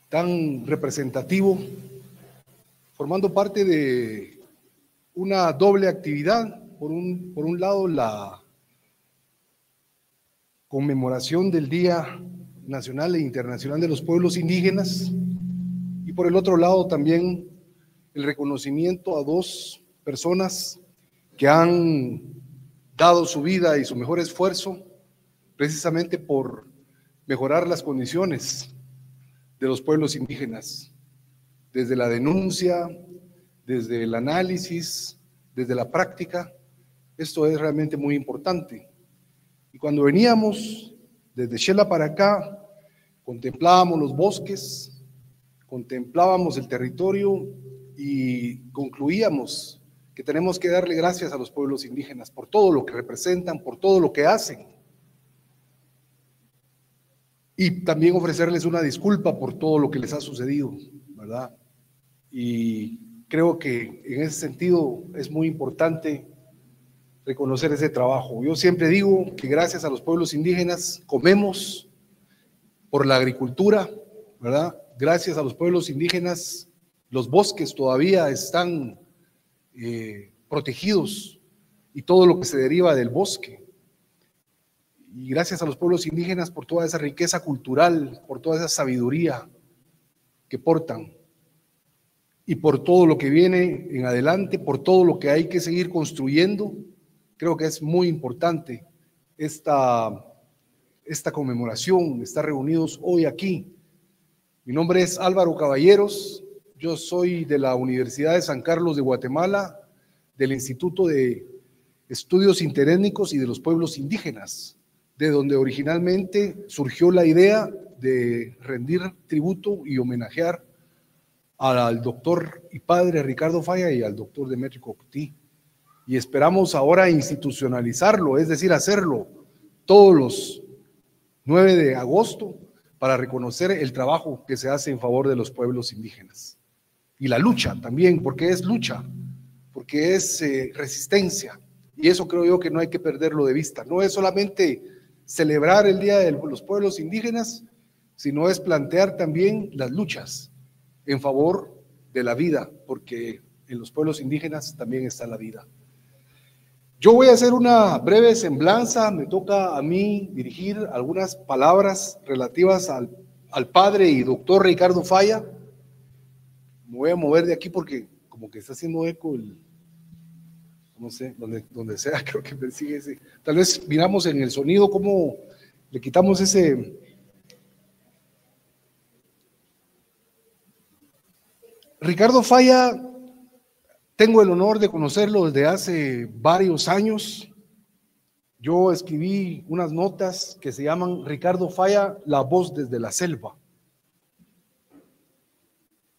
tan representativo, formando parte de una doble actividad. Por un lado, la conmemoración del Día Nacional e Internacional de los Pueblos Indígenas, y por el otro lado también el reconocimiento a dos personas que han dado su vida y su mejor esfuerzo precisamente por mejorar las condiciones de los pueblos indígenas, desde la denuncia, desde el análisis, desde la práctica. Esto es realmente muy importante. Y cuando veníamos desde Xela para acá, contemplábamos los bosques, contemplábamos el territorio y concluíamos que tenemos que darle gracias a los pueblos indígenas por todo lo que representan, por todo lo que hacen. Y también ofrecerles una disculpa por todo lo que les ha sucedido, ¿verdad? Y creo que en ese sentido es muy importante reconocer ese trabajo. Yo siempre digo que gracias a los pueblos indígenas comemos por la agricultura, ¿verdad? Gracias a los pueblos indígenas los bosques todavía están protegidos y todo lo que se deriva del bosque. Y gracias a los pueblos indígenas por toda esa riqueza cultural, por toda esa sabiduría que portan y por todo lo que viene en adelante, por todo lo que hay que seguir construyendo. Creo que es muy importante esta conmemoración, estar reunidos hoy aquí. Mi nombre es Álvaro Caballeros, yo soy de la Universidad de San Carlos de Guatemala, del Instituto de Estudios Interétnicos y de los Pueblos Indígenas, de donde originalmente surgió la idea de rendir tributo y homenajear al doctor y padre Ricardo Falla y al doctor Demetrio Coctí. Y esperamos ahora institucionalizarlo, es decir, hacerlo todos los 9 de agosto para reconocer el trabajo que se hace en favor de los pueblos indígenas. Y la lucha también, porque es lucha, porque es resistencia. Y eso creo yo que no hay que perderlo de vista. No es solamente celebrar el Día de los Pueblos Indígenas, sino es plantear también las luchas en favor de la vida, porque en los pueblos indígenas también está la vida. Yo voy a hacer una breve semblanza, me toca a mí dirigir algunas palabras relativas al padre y doctor Ricardo Falla. Me voy a mover de aquí porque como que está haciendo eco no sé, donde sea, creo que me sigue ese. Tal vez miramos en el sonido cómo le quitamos ese. Ricardo Falla, tengo el honor de conocerlo desde hace varios años. Yo escribí unas notas que se llaman Ricardo Falla, la voz desde la selva.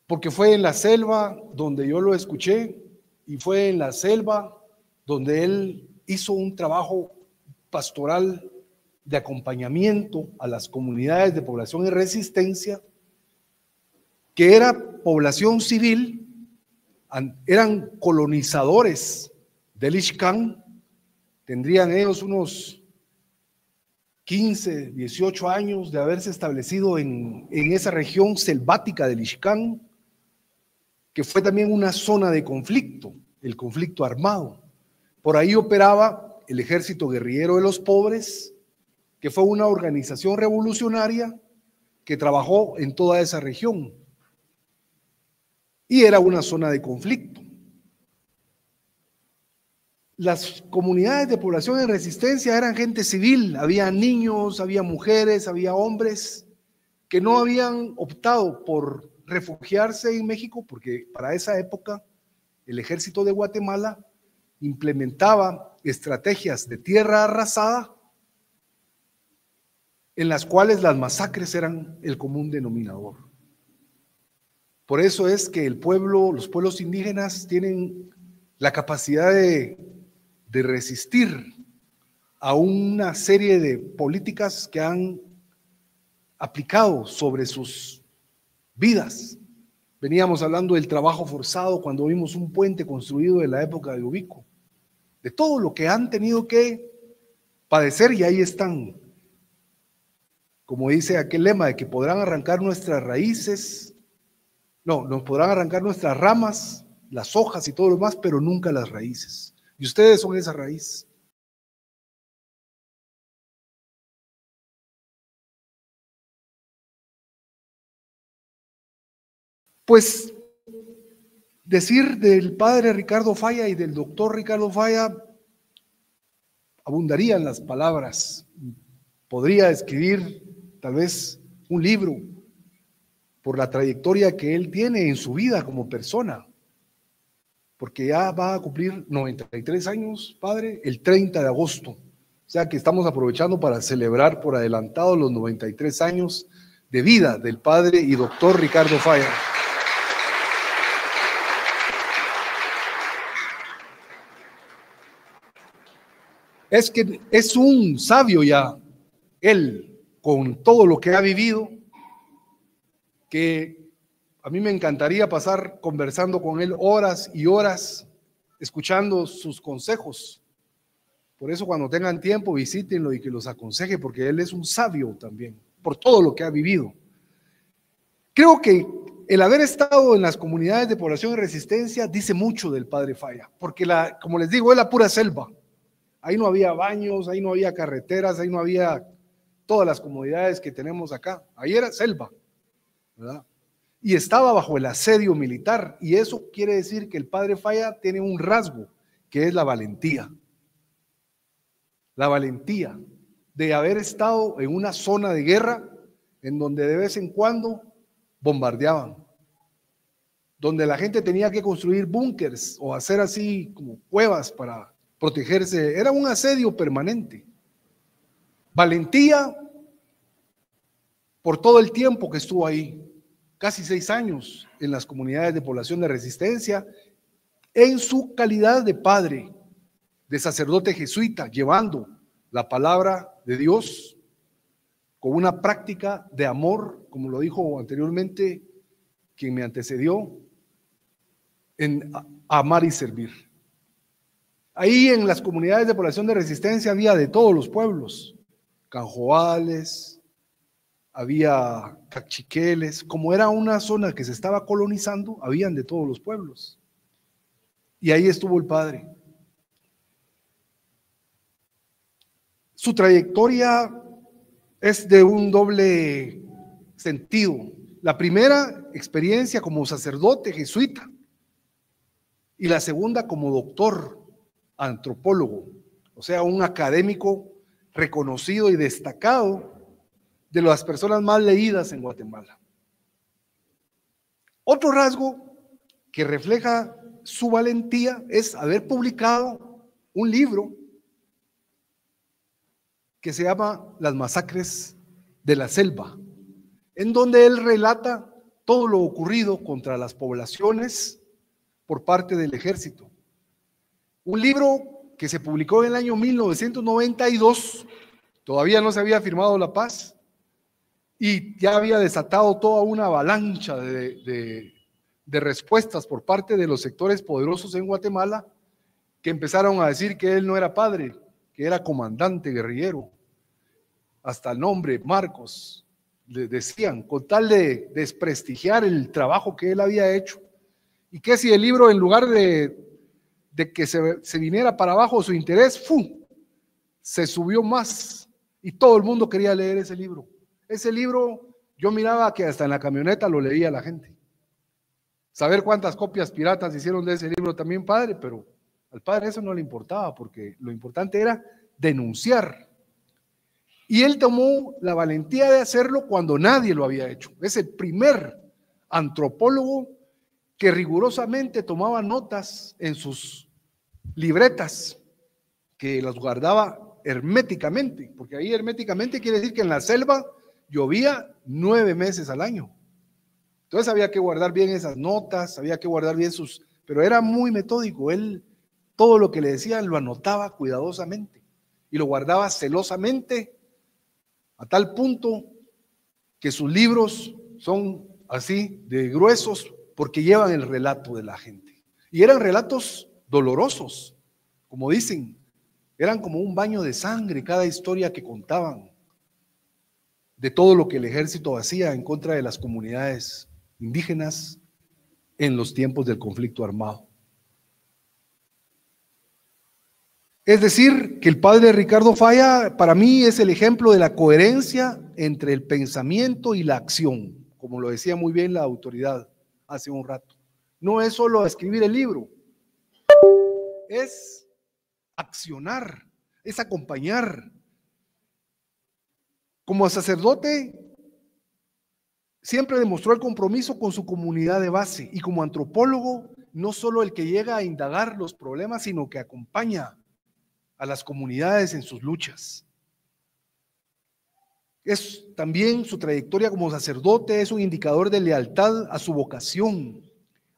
Porque fue en la selva donde yo lo escuché y fue en la selva donde él hizo un trabajo pastoral de acompañamiento a las comunidades de población en resistencia, que era población civil, eran colonizadores del Ixcán, tendrían ellos unos 15, 18 años de haberse establecido en esa región selvática del Ixcán, que fue también una zona de conflicto, el conflicto armado. Por ahí operaba el Ejército Guerrillero de los Pobres, que fue una organización revolucionaria que trabajó en toda esa región. Y era una zona de conflicto. Las comunidades de población en resistencia eran gente civil, había niños, había mujeres, había hombres que no habían optado por refugiarse en México, porque para esa época el ejército de Guatemala implementaba estrategias de tierra arrasada en las cuales las masacres eran el común denominador. Por eso es que los pueblos indígenas tienen la capacidad de resistir a una serie de políticas que han aplicado sobre sus vidas. Veníamos hablando del trabajo forzado cuando vimos un puente construido de la época de Ubico, de todo lo que han tenido que padecer y ahí están. Como dice aquel lema de que podrán arrancar nuestras raíces, no, nos podrán arrancar nuestras ramas, las hojas y todo lo demás, pero nunca las raíces. Y ustedes son esa raíz. Pues Decir del padre Ricardo Falla y del doctor Ricardo Falla abundarían las palabras. Podría escribir tal vez un libro por la trayectoria que él tiene en su vida como persona, porque ya va a cumplir 93 años, padre, el 30 de agosto. O sea que estamos aprovechando para celebrar por adelantado los 93 años de vida del padre y doctor Ricardo Falla. Es que es un sabio ya, él, con todo lo que ha vivido, que a mí me encantaría pasar conversando con él horas y horas, escuchando sus consejos. Por eso cuando tengan tiempo, visítenlo y que los aconseje, porque él es un sabio también, por todo lo que ha vivido. Creo que el haber estado en las comunidades de población y resistencia dice mucho del padre Falla, porque como les digo, es la pura selva. Ahí no había baños, ahí no había carreteras, ahí no había todas las comodidades que tenemos acá. Ahí era selva, ¿verdad? Y estaba bajo el asedio militar, y eso quiere decir que el padre Falla tiene un rasgo, que es la valentía. La valentía de haber estado en una zona de guerra en donde de vez en cuando bombardeaban, donde la gente tenía que construir búnkers o hacer así como cuevas para protegerse. Era un asedio permanente. Valentía por todo el tiempo que estuvo ahí, casi 6 años en las comunidades de población de resistencia, en su calidad de padre, de sacerdote jesuita, llevando la palabra de Dios con una práctica de amor, como lo dijo anteriormente quien me antecedió, en amar y servir. Ahí en las comunidades de población de resistencia había de todos los pueblos, canjoales, había cachiqueles, como era una zona que se estaba colonizando, habían de todos los pueblos. Y ahí estuvo el padre. Su trayectoria es de un doble sentido. La primera experiencia como sacerdote jesuita y la segunda como doctor antropólogo, o sea, un académico reconocido y destacado, de las personas más leídas en Guatemala. Otro rasgo que refleja su valentía es haber publicado un libro que se llama Las masacres de la selva, en donde él relata todo lo ocurrido contra las poblaciones por parte del ejército. Un libro que se publicó en el año 1992, todavía no se había firmado la paz, y ya había desatado toda una avalancha de respuestas por parte de los sectores poderosos en Guatemala, que empezaron a decir que él no era padre, que era comandante guerrillero. Hasta el nombre Marcos le decían, con tal de desprestigiar el trabajo que él había hecho. Y que si el libro, en lugar de que se viniera para abajo su interés, se subió más, y todo el mundo quería leer ese libro. Ese libro, yo miraba que hasta en la camioneta lo leía la gente. Saber cuántas copias piratas hicieron de ese libro también, padre, pero al padre eso no le importaba, porque lo importante era denunciar. Y él tomó la valentía de hacerlo cuando nadie lo había hecho. Es el primer antropólogo que rigurosamente tomaba notas en sus libretas, que las guardaba herméticamente, porque ahí herméticamente quiere decir que en la selva llovía 9 meses al año. Entonces había que guardar bien esas notas, había que guardar bien pero era muy metódico. Él todo lo que le decían lo anotaba cuidadosamente y lo guardaba celosamente, a tal punto que sus libros son así de gruesos porque llevan el relato de la gente. Y eran relatos dolorosos, como dicen, eran como un baño de sangre cada historia que contaban de todo lo que el ejército hacía en contra de las comunidades indígenas en los tiempos del conflicto armado. Es decir, que el padre Ricardo Falla para mí es el ejemplo de la coherencia entre el pensamiento y la acción, como lo decía muy bien la autoridad hace un rato. no es solo escribir el libro, es accionar, es acompañar. Como sacerdote, siempre demostró el compromiso con su comunidad de base, y como antropólogo, no solo el que llega a indagar los problemas, sino que acompaña a las comunidades en sus luchas. Es también su trayectoria como sacerdote, es un indicador de lealtad a su vocación,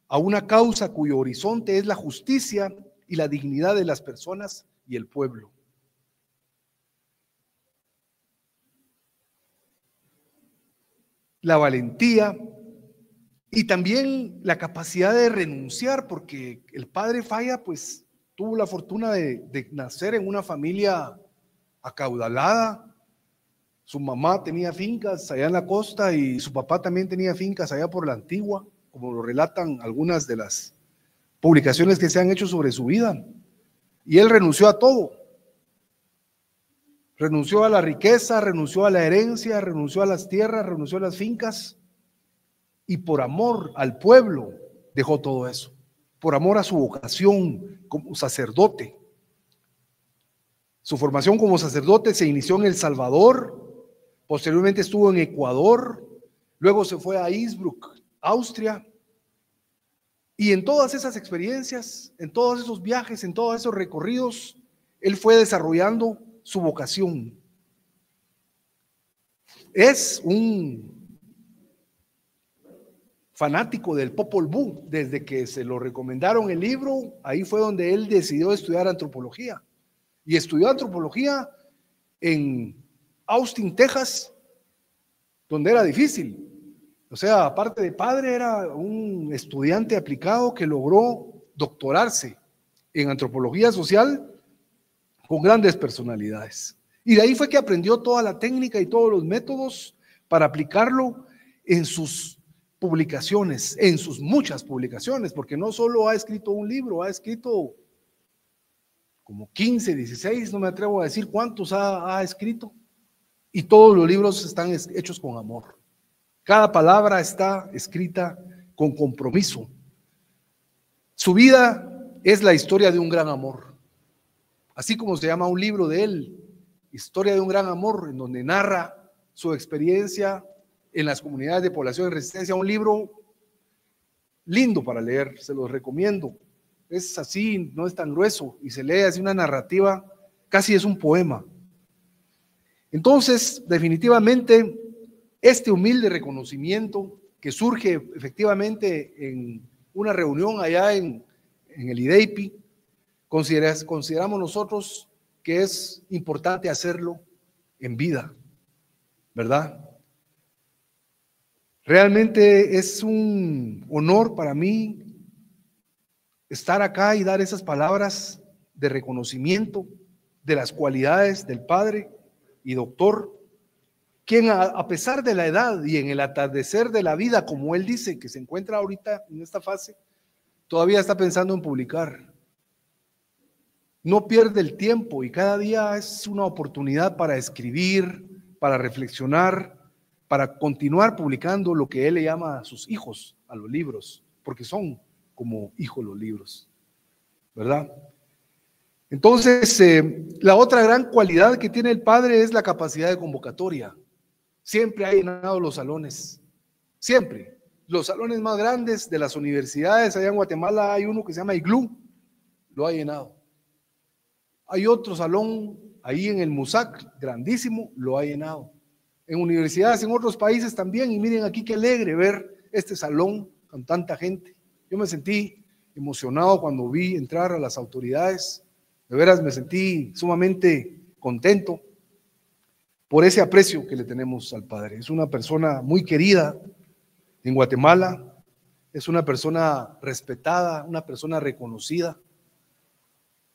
a una causa cuyo horizonte es la justicia y la dignidad de las personas y el pueblo. La valentía y también la capacidad de renunciar, porque el padre Falla pues tuvo la fortuna de nacer en una familia acaudalada. Su mamá tenía fincas allá en la costa y su papá también tenía fincas allá por la Antigua, como lo relatan algunas de las publicaciones que se han hecho sobre su vida. Y él renunció a todo. Renunció a la riqueza, renunció a la herencia, renunció a las tierras, renunció a las fincas, y por amor al pueblo dejó todo eso, por amor a su vocación como sacerdote. Su formación como sacerdote se inició en El Salvador, posteriormente estuvo en Ecuador, luego se fue a Innsbruck, Austria, y en todas esas experiencias, en todos esos viajes, en todos esos recorridos, él fue desarrollando su vocación. Es un fanático del Popol Vuh. Desde que se lo recomendaron el libro, ahí fue donde él decidió estudiar antropología. Y estudió antropología en Austin, Texas, donde era difícil. O sea, aparte de padre, era un estudiante aplicado que logró doctorarse en antropología social con grandes personalidades. Y de ahí fue que aprendió toda la técnica y todos los métodos para aplicarlo en sus publicaciones, en sus muchas publicaciones, porque no solo ha escrito un libro, ha escrito como 15, 16, no me atrevo a decir cuántos ha escrito, y todos los libros están hechos con amor. Cada palabra está escrita con compromiso. Su vida es la historia de un gran amor. Así como se llama un libro de él, Historia de un gran amor, en donde narra su experiencia en las comunidades de población de resistencia. Un libro lindo para leer, se los recomiendo. Es así, no es tan grueso, y se lee así una narrativa, casi es un poema. Entonces, definitivamente, este humilde reconocimiento que surge efectivamente en una reunión allá en el IDEIPI, consideramos nosotros que es importante hacerlo en vida, ¿verdad? Realmente es un honor para mí estar acá y dar esas palabras de reconocimiento de las cualidades del padre y doctor, quien a pesar de la edad y en el atardecer de la vida, como él dice, que se encuentra ahorita en esta fase, todavía está pensando en publicar. No pierde el tiempo y cada día es una oportunidad para escribir, para reflexionar, para continuar publicando lo que él le llama a sus hijos, a los libros, porque son como hijos los libros, ¿verdad? Entonces, la otra gran cualidad que tiene el padre es la capacidad de convocatoria. Siempre ha llenado los salones, siempre. Los salones más grandes de las universidades, allá en Guatemala hay uno que se llama Iglú, lo ha llenado. Hay otro salón ahí en el Musac, grandísimo, lo ha llenado. En universidades en otros países también, y miren aquí qué alegre ver este salón con tanta gente. Yo me sentí emocionado cuando vi entrar a las autoridades, de veras me sentí sumamente contento por ese aprecio que le tenemos al padre. Es una persona muy querida en Guatemala, es una persona respetada, una persona reconocida,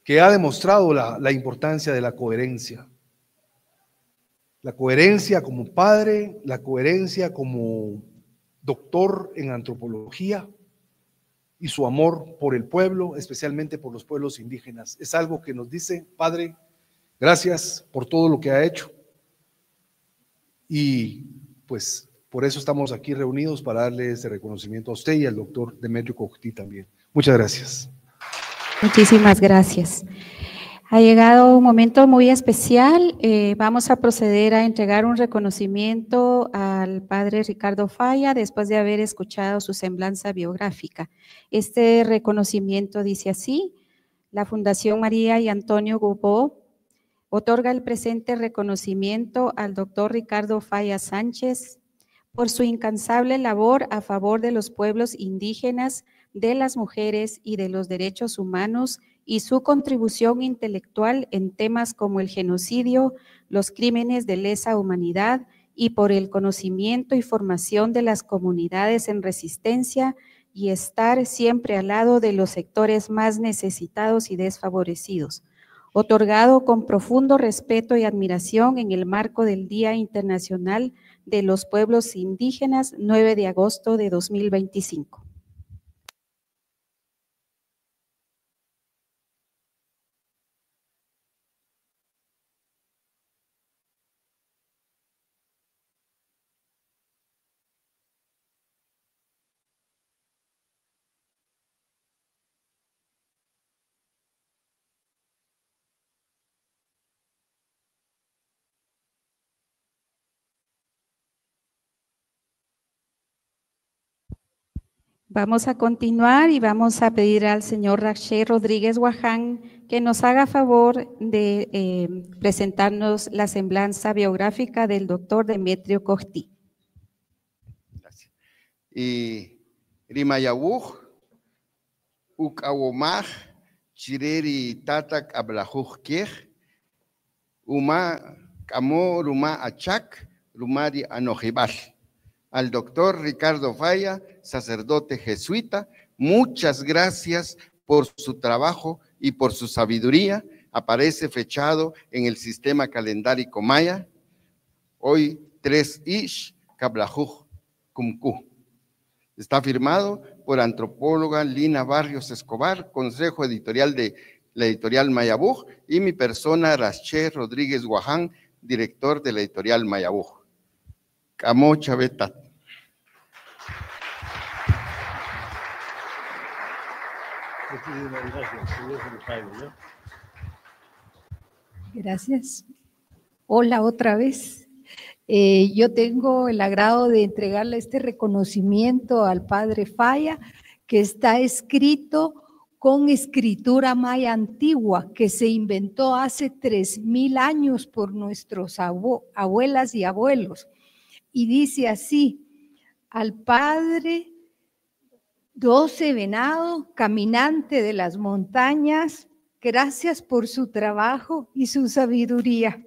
que ha demostrado la importancia de la coherencia. La coherencia como padre, la coherencia como doctor en antropología y su amor por el pueblo, especialmente por los pueblos indígenas. Es algo que nos dice, padre, gracias por todo lo que ha hecho. Y pues Por eso estamos aquí reunidos para darle este reconocimiento a usted y al doctor Demetrio Coctí también. Muchas gracias. Muchísimas gracias. Ha llegado un momento muy especial. Vamos a proceder a entregar un reconocimiento al padre Ricardo Falla después de haber escuchado su semblanza biográfica. Este reconocimiento dice así: la Fundación María y Antonio Gubó otorga el presente reconocimiento al doctor Ricardo Falla Sánchez por su incansable labor a favor de los pueblos indígenas, de las mujeres y de los derechos humanos y su contribución intelectual en temas como el genocidio, los crímenes de lesa humanidad y por el conocimiento y formación de las comunidades en resistencia y estar siempre al lado de los sectores más necesitados y desfavorecidos. Otorgado con profundo respeto y admiración en el marco del Día Internacional de los Pueblos Indígenas, 9 de agosto de 2025. Vamos a continuar y vamos a pedir al señor Raché Rodríguez Guaján que nos haga favor de presentarnos la semblanza biográfica del doctor Demetrio Coctí. Gracias. Y Rimayawuj, Ukawomaj, Chireri Tatak Ablajuj Kiej, Uma Kamo Ruma Achak, Rumari Anojibal. Al doctor Ricardo Falla, sacerdote jesuita, muchas gracias por su trabajo y por su sabiduría. Aparece fechado en el sistema calendárico maya, hoy 3 Ish Kablajuj Kumku. Está firmado por antropóloga Lina Barrios Escobar, consejo editorial de la editorial Mayabuj, y mi persona, Raché Rodríguez Guaján, director de la editorial Mayabuj. Camo Chavetat. Gracias. Hola otra vez. Yo tengo el agrado de entregarle este reconocimiento al padre Falla, que está escrito con escritura maya antigua, que se inventó hace 3000 años por nuestros abuelas y abuelos. Y dice así: al padre 12 Venado, caminante de las montañas, gracias por su trabajo y su sabiduría.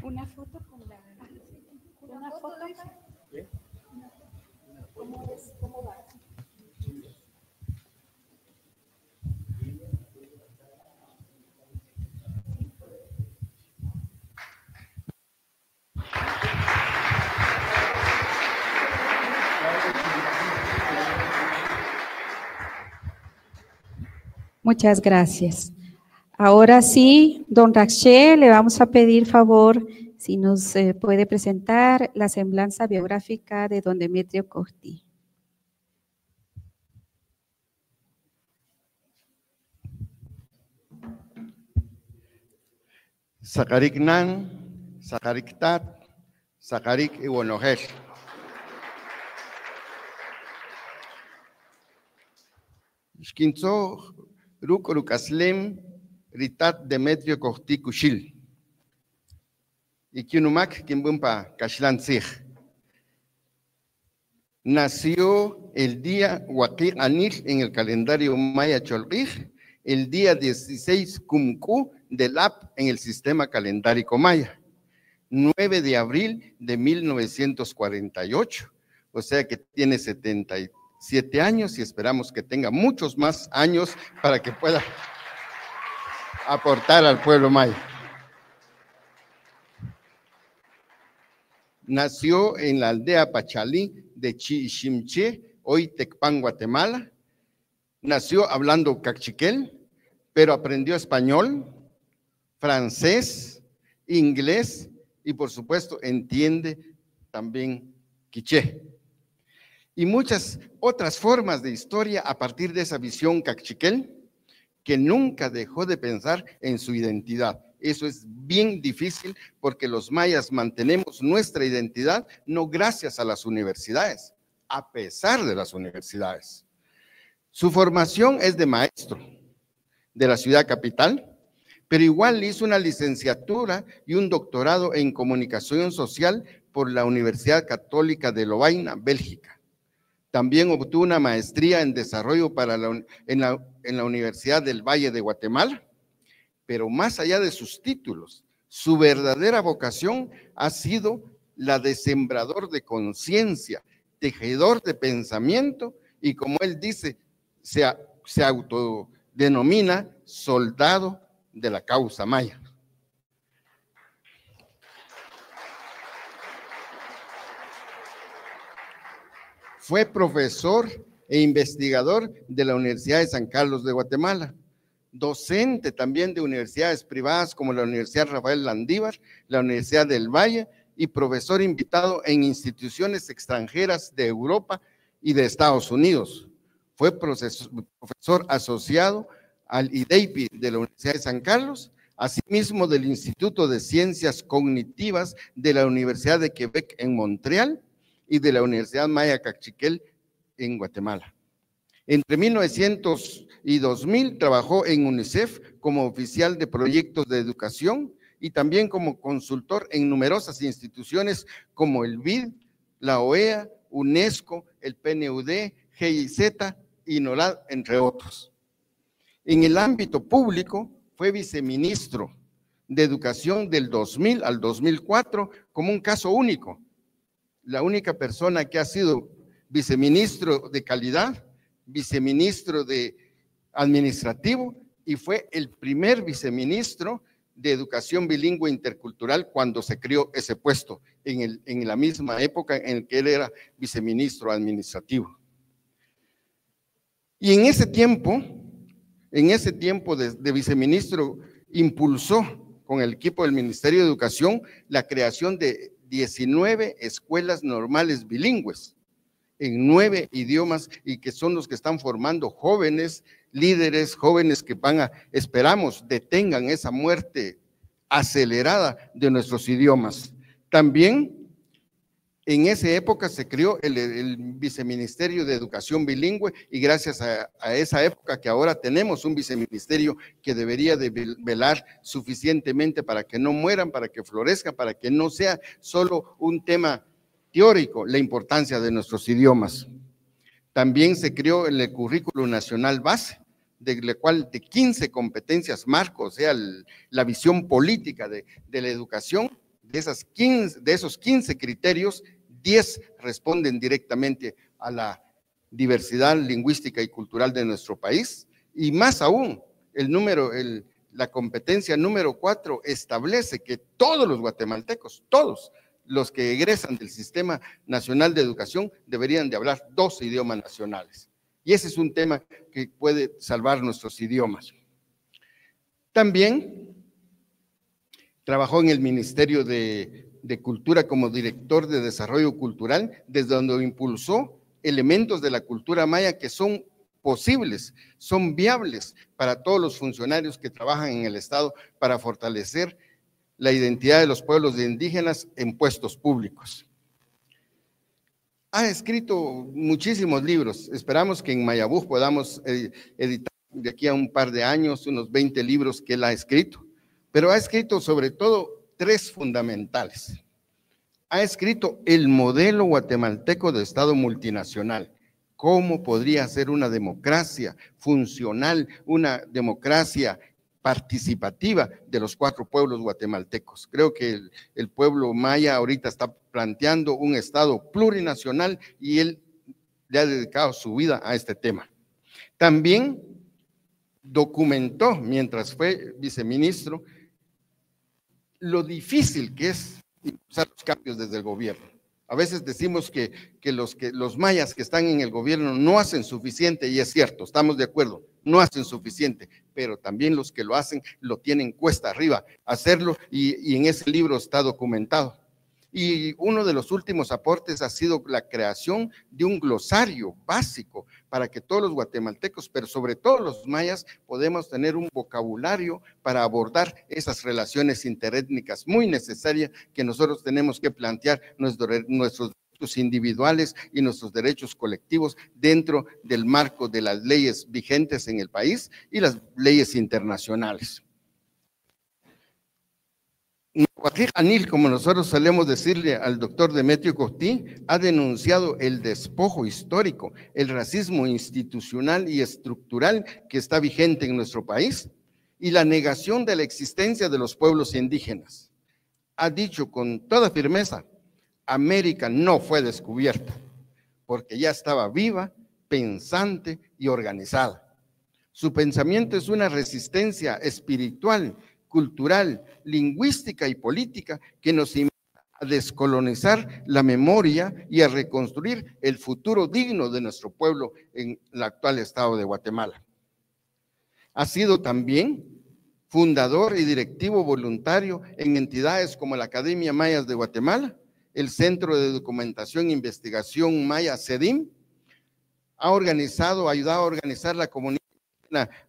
Una foto con la... Una foto. ¿Cómo va? Muchas gracias. Ahora sí, don Raché, le vamos a pedir favor si nos puede presentar la semblanza biográfica de don Demetrio Coctí. Sakarik Nan, Sakarik Tat, Sakarik Iwonojel. Shkinzo Rukaslem Ritat Demetrio Coctí Kushil. Y Kinumak Kimbumpa Kashlan Sig. Nació el día Wakir Anil en el calendario Maya Cholrij, el día 16 Kumku del AP en el sistema calendárico Maya, 9 de abril de 1948, o sea que tiene 77 años y esperamos que tenga muchos más años para que pueda aportar al pueblo maya. nació en la aldea Pachalí de Chichimché, hoy Tecpan, Guatemala. Nació hablando cachiquel, pero aprendió español, francés, inglés y por supuesto entiende también quiché. Y muchas otras formas de historia a partir de esa visión cachiquel, que nunca dejó de pensar en su identidad. Eso es bien difícil porque los mayas mantenemos nuestra identidad no gracias a las universidades, a pesar de las universidades. Su formación es de maestro de la ciudad capital, pero igual hizo una licenciatura y un doctorado en comunicación social por la Universidad Católica de Lovaina, Bélgica. También obtuvo una maestría en desarrollo en la Universidad del Valle de Guatemala, pero más allá de sus títulos, su verdadera vocación ha sido la de sembrador de conciencia, tejedor de pensamiento y, como él dice, se autodenomina soldado de la causa maya. Fue profesor e investigador de la Universidad de San Carlos de Guatemala, docente también de universidades privadas como la Universidad Rafael Landívar, la Universidad del Valle y profesor invitado en instituciones extranjeras de Europa y de Estados Unidos. Fue profesor asociado al IDEIPI de la Universidad de San Carlos, asimismo del Instituto de Ciencias Cognitivas de la Universidad de Quebec en Montreal y de la Universidad Maya Cachiquel en Guatemala. Entre 1900 y 2000 trabajó en UNICEF como oficial de proyectos de educación y también como consultor en numerosas instituciones como el BID, la OEA, UNESCO, el PNUD, GIZ y NOLAD, entre otros. En el ámbito público fue viceministro de Educación del 2000 al 2004 como un caso único. La única persona que ha sido viceministro de calidad, viceministro de administrativo y fue el primer viceministro de educación bilingüe intercultural cuando se creó ese puesto en la misma época en que él era viceministro administrativo. Y en ese tiempo de viceministro impulsó con el equipo del Ministerio de Educación la creación de 19 escuelas normales bilingües en 9 idiomas y que son los que están formando jóvenes líderes, jóvenes que esperamos, detengan esa muerte acelerada de nuestros idiomas. También en esa época se creó el Viceministerio de Educación Bilingüe y gracias a esa época que ahora tenemos un viceministerio que debería de velar suficientemente para que no mueran, para que florezcan, para que no sea solo un tema teórico, la importancia de nuestros idiomas. También se creó el currículo nacional base, de la cual de 15 competencias marco, o sea, la visión política de la educación, de esos 15 criterios, 10 responden directamente a la diversidad lingüística y cultural de nuestro país, y más aún, la competencia número 4 establece que todos los guatemaltecos, todos los que egresan del Sistema Nacional de Educación deberían de hablar 2 idiomas nacionales. Y ese es un tema que puede salvar nuestros idiomas. También trabajó en el Ministerio de Cultura como director de Desarrollo Cultural, desde donde impulsó elementos de la cultura maya que son posibles, son viables para todos los funcionarios que trabajan en el Estado para fortalecer la identidad de los pueblos indígenas en puestos públicos. Ha escrito muchísimos libros, esperamos que en Mayabú podamos editar de aquí a un par de años unos 20 libros que él ha escrito, pero ha escrito sobre todo 3 fundamentales. Ha escrito el modelo guatemalteco de Estado multinacional, cómo podría ser una democracia funcional, una democracia participativa de los 4 pueblos guatemaltecos. Creo que el pueblo maya ahorita está planteando un Estado plurinacional y él le ha dedicado su vida a este tema. También documentó, mientras fue viceministro, lo difícil que es impulsar los cambios desde el gobierno. A veces decimos que los mayas que están en el gobierno no hacen suficiente, y es cierto, estamos de acuerdo, no hacen suficiente, pero también los que lo hacen lo tienen cuesta arriba hacerlo, y en ese libro está documentado. Y uno de los últimos aportes ha sido la creación de un glosario básico para que todos los guatemaltecos, pero sobre todo los mayas, podemos tener un vocabulario para abordar esas relaciones interétnicas muy necesarias que nosotros tenemos que plantear nuestros derechos individuales y nuestros derechos colectivos dentro del marco de las leyes vigentes en el país y las leyes internacionales. Anil, como nosotros solemos decirle al doctor Demetrio Costí, ha denunciado el despojo histórico, el racismo institucional y estructural que está vigente en nuestro país y la negación de la existencia de los pueblos indígenas. Ha dicho con toda firmeza, América no fue descubierta, porque ya estaba viva, pensante y organizada. Su pensamiento es una resistencia espiritual, cultural, lingüística y política que nos invita a descolonizar la memoria y a reconstruir el futuro digno de nuestro pueblo en el actual estado de Guatemala. Ha sido también fundador y directivo voluntario en entidades como la Academia Mayas de Guatemala, el Centro de Documentación e Investigación Maya CEDIM, ayudado a organizar la comunidad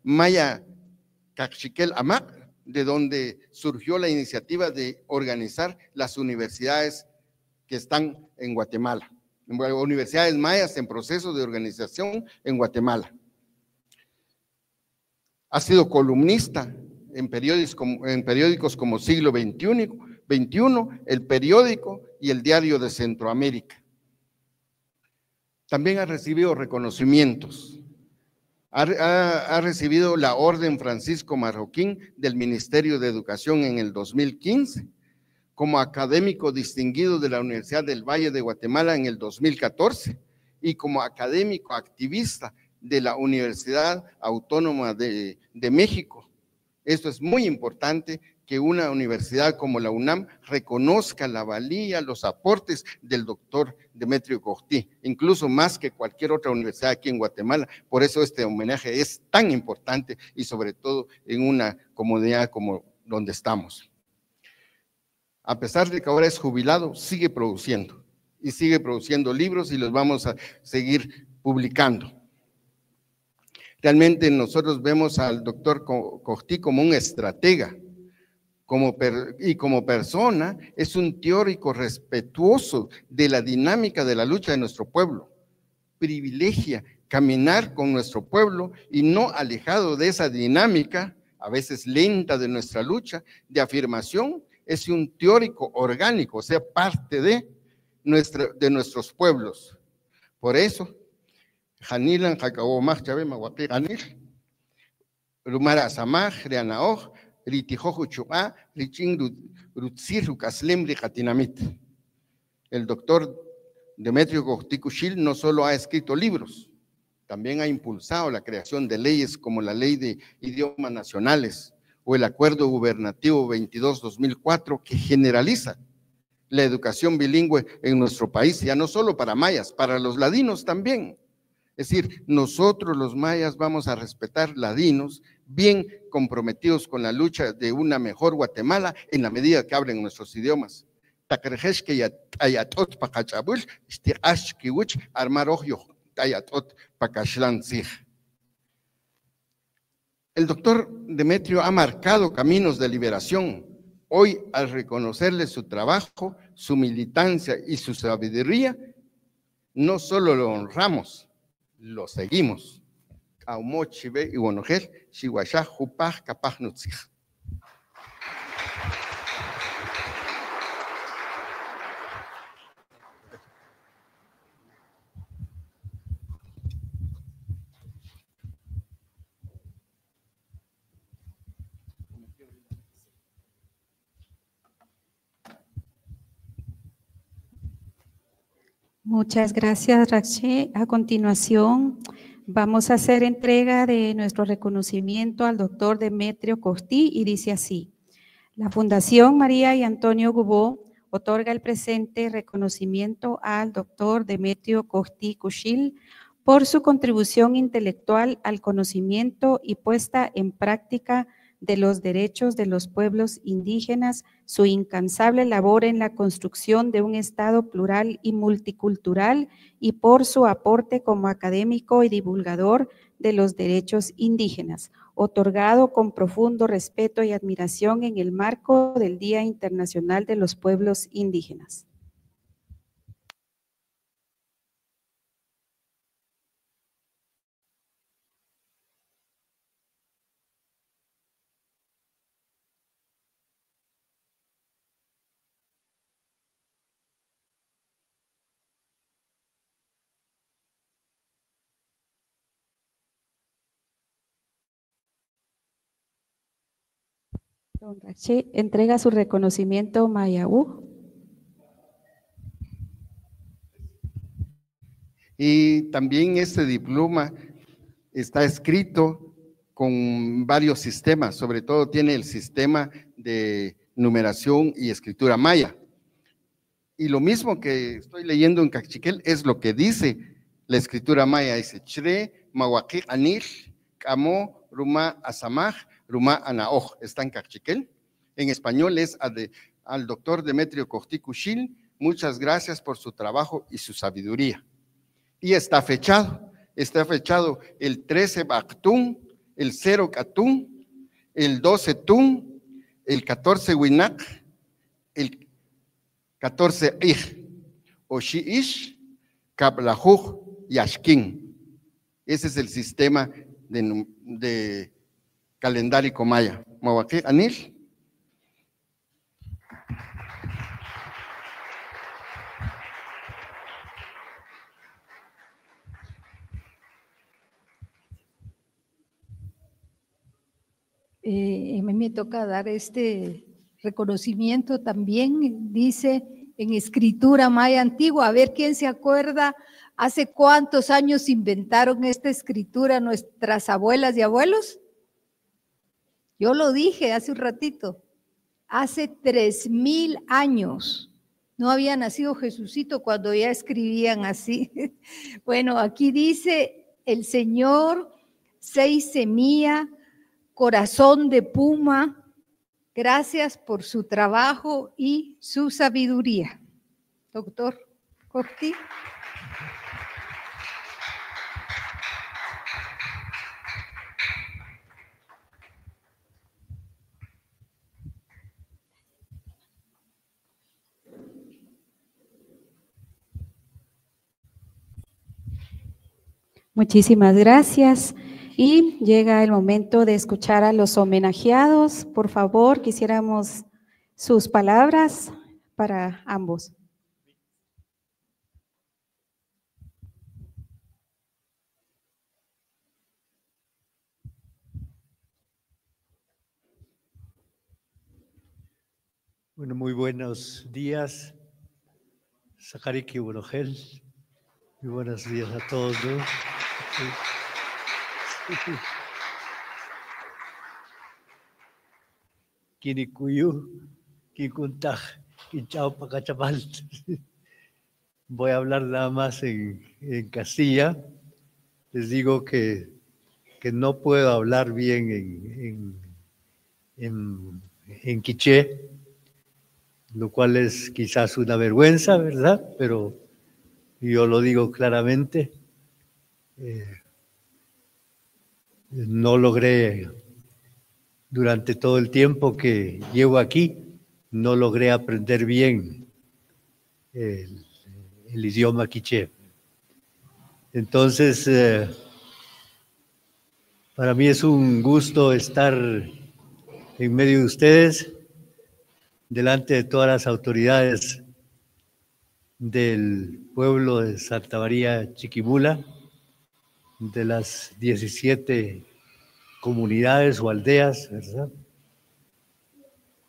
Maya Caxiquel Amac, de donde surgió la iniciativa de organizar las universidades que están en Guatemala, universidades mayas en proceso de organización en Guatemala. Ha sido columnista en periódicos como Siglo XXI, El Periódico y el Diario de Centroamérica. También ha recibido reconocimientos. Ha recibido la Orden Francisco Marroquín del Ministerio de Educación en el 2015, como académico distinguido de la Universidad del Valle de Guatemala en el 2014 y como académico activista de la Universidad Autónoma de México. Esto es muy importante, que una universidad como la UNAM reconozca la valía, los aportes del doctor Demetrio Costí, incluso más que cualquier otra universidad aquí en Guatemala. Por eso este homenaje es tan importante y sobre todo en una comunidad como donde estamos. A pesar de que ahora es jubilado, sigue produciendo y sigue produciendo libros y los vamos a seguir publicando. Realmente nosotros vemos al doctor Costí como un estratega, como persona es un teórico respetuoso de la dinámica de la lucha de nuestro pueblo. Privilegia caminar con nuestro pueblo y no alejado de esa dinámica, a veces lenta, de nuestra lucha de afirmación. Es un teórico orgánico, o sea, parte de nuestros pueblos. Por eso, Janilan Jacabomach Chabema Guapi Janil, Rumara Samaj, Reanaoj, el doctor Demetrio Costí Cushil no solo ha escrito libros, también ha impulsado la creación de leyes como la Ley de Idiomas Nacionales o el Acuerdo Gubernativo 22-2004 que generaliza la educación bilingüe en nuestro país, ya no solo para mayas, para los ladinos también. Es decir, nosotros los mayas vamos a respetar ladinos bien comprometidos con la lucha de una mejor Guatemala en la medida que hablen nuestros idiomas. El doctor Demetrio ha marcado caminos de liberación. Hoy, al reconocerle su trabajo, su militancia y su sabiduría, no solo lo honramos, lo seguimos. Muchas gracias, Rache. A continuación, vamos a hacer entrega de nuestro reconocimiento al doctor Demetrio Costí y dice así: la Fundación María y Antonio Gubó otorga el presente reconocimiento al doctor Demetrio Cohtí Kuchil por su contribución intelectual al conocimiento y puesta en práctica de los derechos de los pueblos indígenas, su incansable labor en la construcción de un Estado plural y multicultural y por su aporte como académico y divulgador de los derechos indígenas, otorgado con profundo respeto y admiración en el marco del Día Internacional de los Pueblos Indígenas. Don Raché entrega su reconocimiento Mayabú. Y también este diploma está escrito con varios sistemas, sobre todo tiene el sistema de numeración y escritura maya. Y lo mismo que estoy leyendo en Cachiquel es lo que dice la escritura maya, dice Chre, Mawaki, Anil, Kamo, Ruma, Asamaj, Ruma, Anaoj, está en Cachiquel. En español es al doctor Demetrio Cohtí Kuchil, muchas gracias por su trabajo y su sabiduría. Y está fechado el 13 Bactún, el 0 Catún, el 12 Tún, el 14 Winak, el 14 Ij, Oshiish, Kablajuj, Yashkin. Ese es el sistema de calendario maya. Mawaki, Anil. A mí me toca dar este reconocimiento también, dice en escritura maya antigua. A ver quién se acuerda hace cuántos años inventaron esta escritura nuestras abuelas y abuelos. Yo lo dije hace un ratito, hace 3000 años. No había nacido Jesucito cuando ya escribían así. Bueno, aquí dice el Señor, 6 semilla, corazón de puma, gracias por su trabajo y su sabiduría. Doctor Cohtí. Muchísimas gracias. Y llega el momento de escuchar a los homenajeados. Por favor, quisiéramos sus palabras para ambos. Bueno, muy buenos días, Sakariki Borogel. Muy buenos días a todos, ¿no? Kinikuyu, Kikuntaj, Kinchao Pacachapal. Voy a hablar nada más en Castilla. Les digo que no puedo hablar bien en quiché, lo cual es quizás una vergüenza, ¿verdad? Pero yo lo digo claramente. No logré, durante todo el tiempo que llevo aquí, no logré aprender bien el idioma quiché. Entonces, para mí es un gusto estar en medio de ustedes, delante de todas las autoridades del pueblo de Santa María Chiquimula, de las 17 comunidades o aldeas, ¿verdad?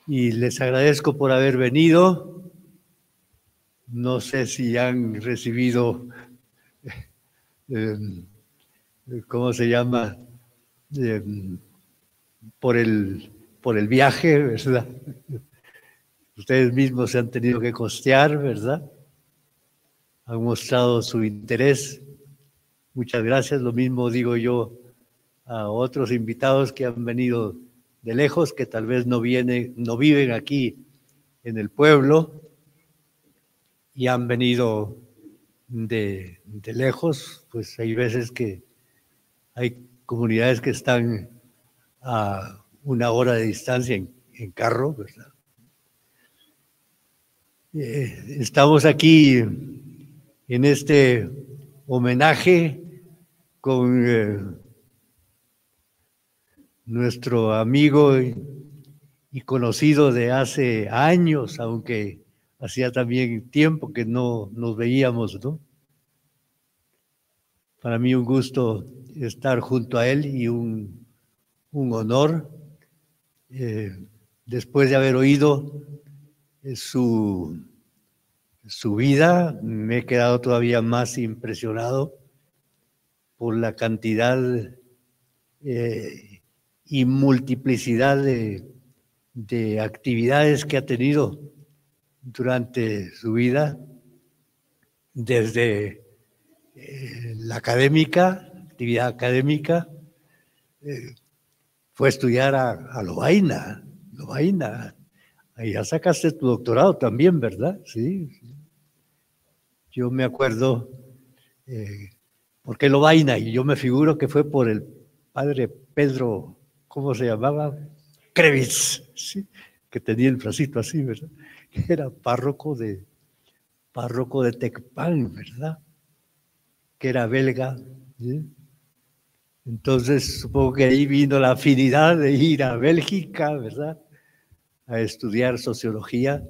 Y les agradezco por haber venido. No sé si han recibido, ¿cómo se llama? Por el viaje, ¿verdad? Ustedes mismos se han tenido que costear, ¿verdad? Han mostrado su interés. Muchas gracias. Lo mismo digo yo a otros invitados que han venido de lejos, que tal vez no viven aquí en el pueblo y han venido de lejos. Pues hay veces que hay comunidades que están a 1 hora de distancia en carro, ¿verdad? Estamos aquí en este homenaje con nuestro amigo y conocido de hace años, aunque hacía también tiempo que no nos veíamos, ¿no? Para mí un gusto estar junto a él y un honor, después de haber oído su vida, me he quedado todavía más impresionado por la cantidad y multiplicidad de actividades que ha tenido durante su vida, desde la actividad académica, fue a estudiar a Lovaina. Ahí ya sacaste tu doctorado también, ¿verdad? Sí. Yo me acuerdo, ¿por qué Lovaina? Y yo me figuro que fue por el padre Pedro, ¿cómo se llamaba? Krevitz, ¿sí? Que tenía el bracito así, ¿verdad? Que era párroco de Tecpan, ¿verdad? Que era belga, ¿sí? Entonces supongo que ahí vino la afinidad de ir a Bélgica, ¿verdad? A estudiar sociología,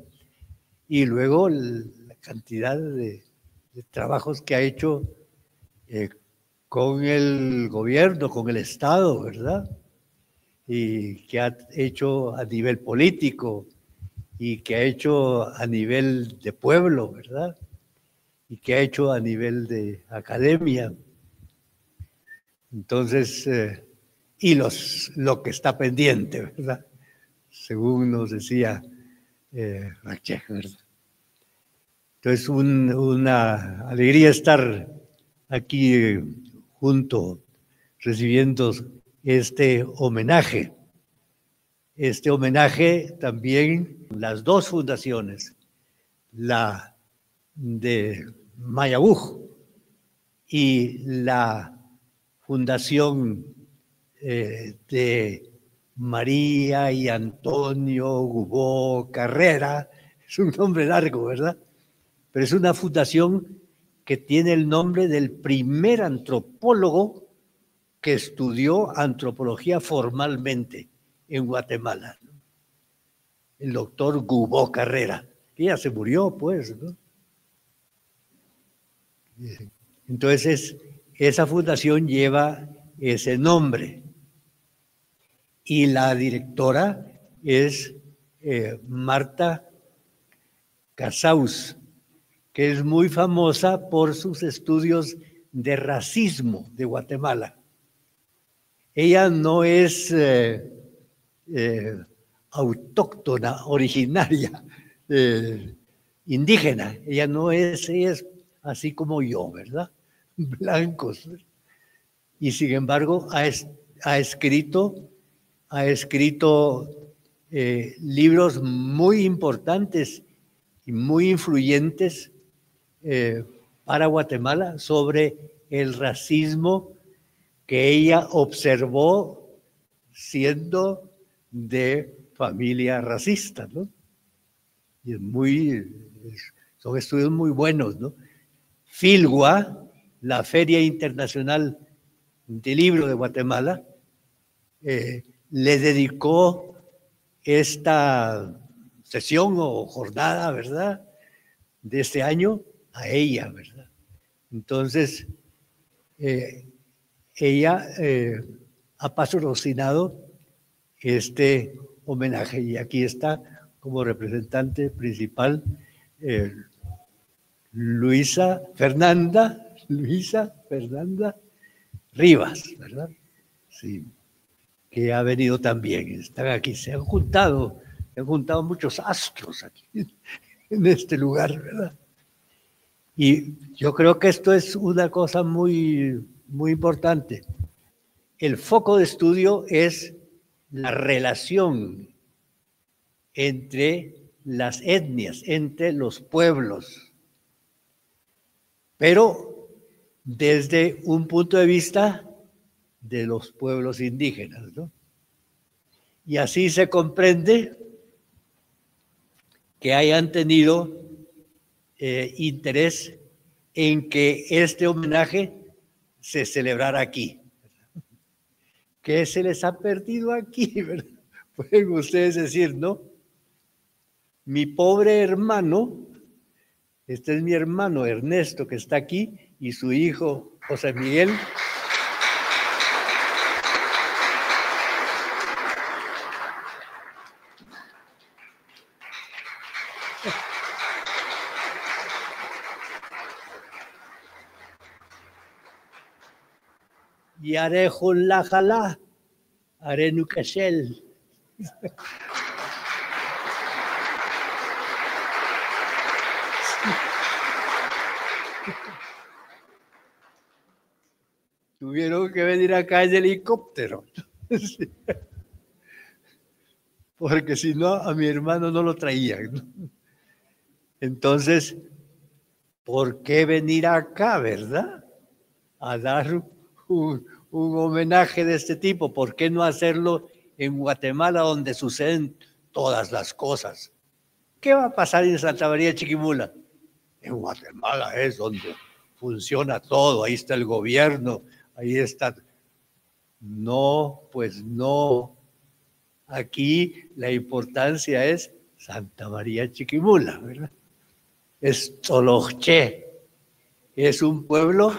y luego la cantidad de trabajos que ha hecho con el gobierno, con el Estado, ¿verdad? Y que ha hecho a nivel político y que ha hecho a nivel de pueblo, ¿verdad? Y que ha hecho a nivel de academia. Entonces, y lo que está pendiente, ¿verdad? Según nos decía Rachel, ¿verdad? Entonces, una alegría estar aquí junto, recibiendo este homenaje. Este homenaje también, las dos fundaciones, la de Mayabuj y la fundación de María y Antonio Gubó Carrera, es un nombre largo, ¿verdad? Pero es una fundación que tiene el nombre del primer antropólogo que estudió antropología formalmente en Guatemala, ¿no? El doctor Gubó Carrera, que ya se murió, pues, ¿no? Entonces, esa fundación lleva ese nombre. Y la directora es Marta Casaus, que es muy famosa por sus estudios de racismo de Guatemala. Ella no es autóctona, originaria, indígena. Ella no es, ella es así como yo, ¿verdad? Blancos. Y sin embargo ha escrito libros muy importantes y muy influyentes para Guatemala sobre el racismo que ella observó siendo de familia racista, ¿no? Y son estudios muy buenos, ¿no? Filgua, la Feria Internacional del Libro de Guatemala, le dedicó esta sesión o jornada, ¿verdad?, de este año a ella, ¿verdad? Entonces, ella ha patrocinado este homenaje y aquí está como representante principal Luisa Fernanda Rivas, ¿verdad? Sí, que ha venido también. Están aquí, se han juntado Se han juntado muchos astros aquí, en este lugar, ¿verdad? Y yo creo que esto es una cosa muy, muy importante. El foco de estudio es la relación entre las etnias, entre los pueblos, pero desde un punto de vista de los pueblos indígenas, ¿no? Y así se comprende que hayan tenido interés en que este homenaje se celebrara aquí. ¿Qué se les ha perdido aquí? ¿Verdad? Pueden ustedes decir, ¿no? Mi pobre hermano, este es mi hermano Ernesto que está aquí, y su hijo José Miguel. Y Arejun la jala, Arenu Cashel. Tuvieron que venir acá en helicóptero. Sí. Porque si no, a mi hermano no lo traían, ¿no? Entonces, ¿por qué venir acá, verdad? A dar un homenaje de este tipo. ¿Por qué no hacerlo en Guatemala, donde suceden todas las cosas? ¿Qué va a pasar en Santa María de Chiquimula? En Guatemala es donde funciona todo, ahí está el gobierno, ahí está. No, pues no. Aquí la importancia es Santa María de Chiquimula, ¿verdad? Es Tzolojche, es un pueblo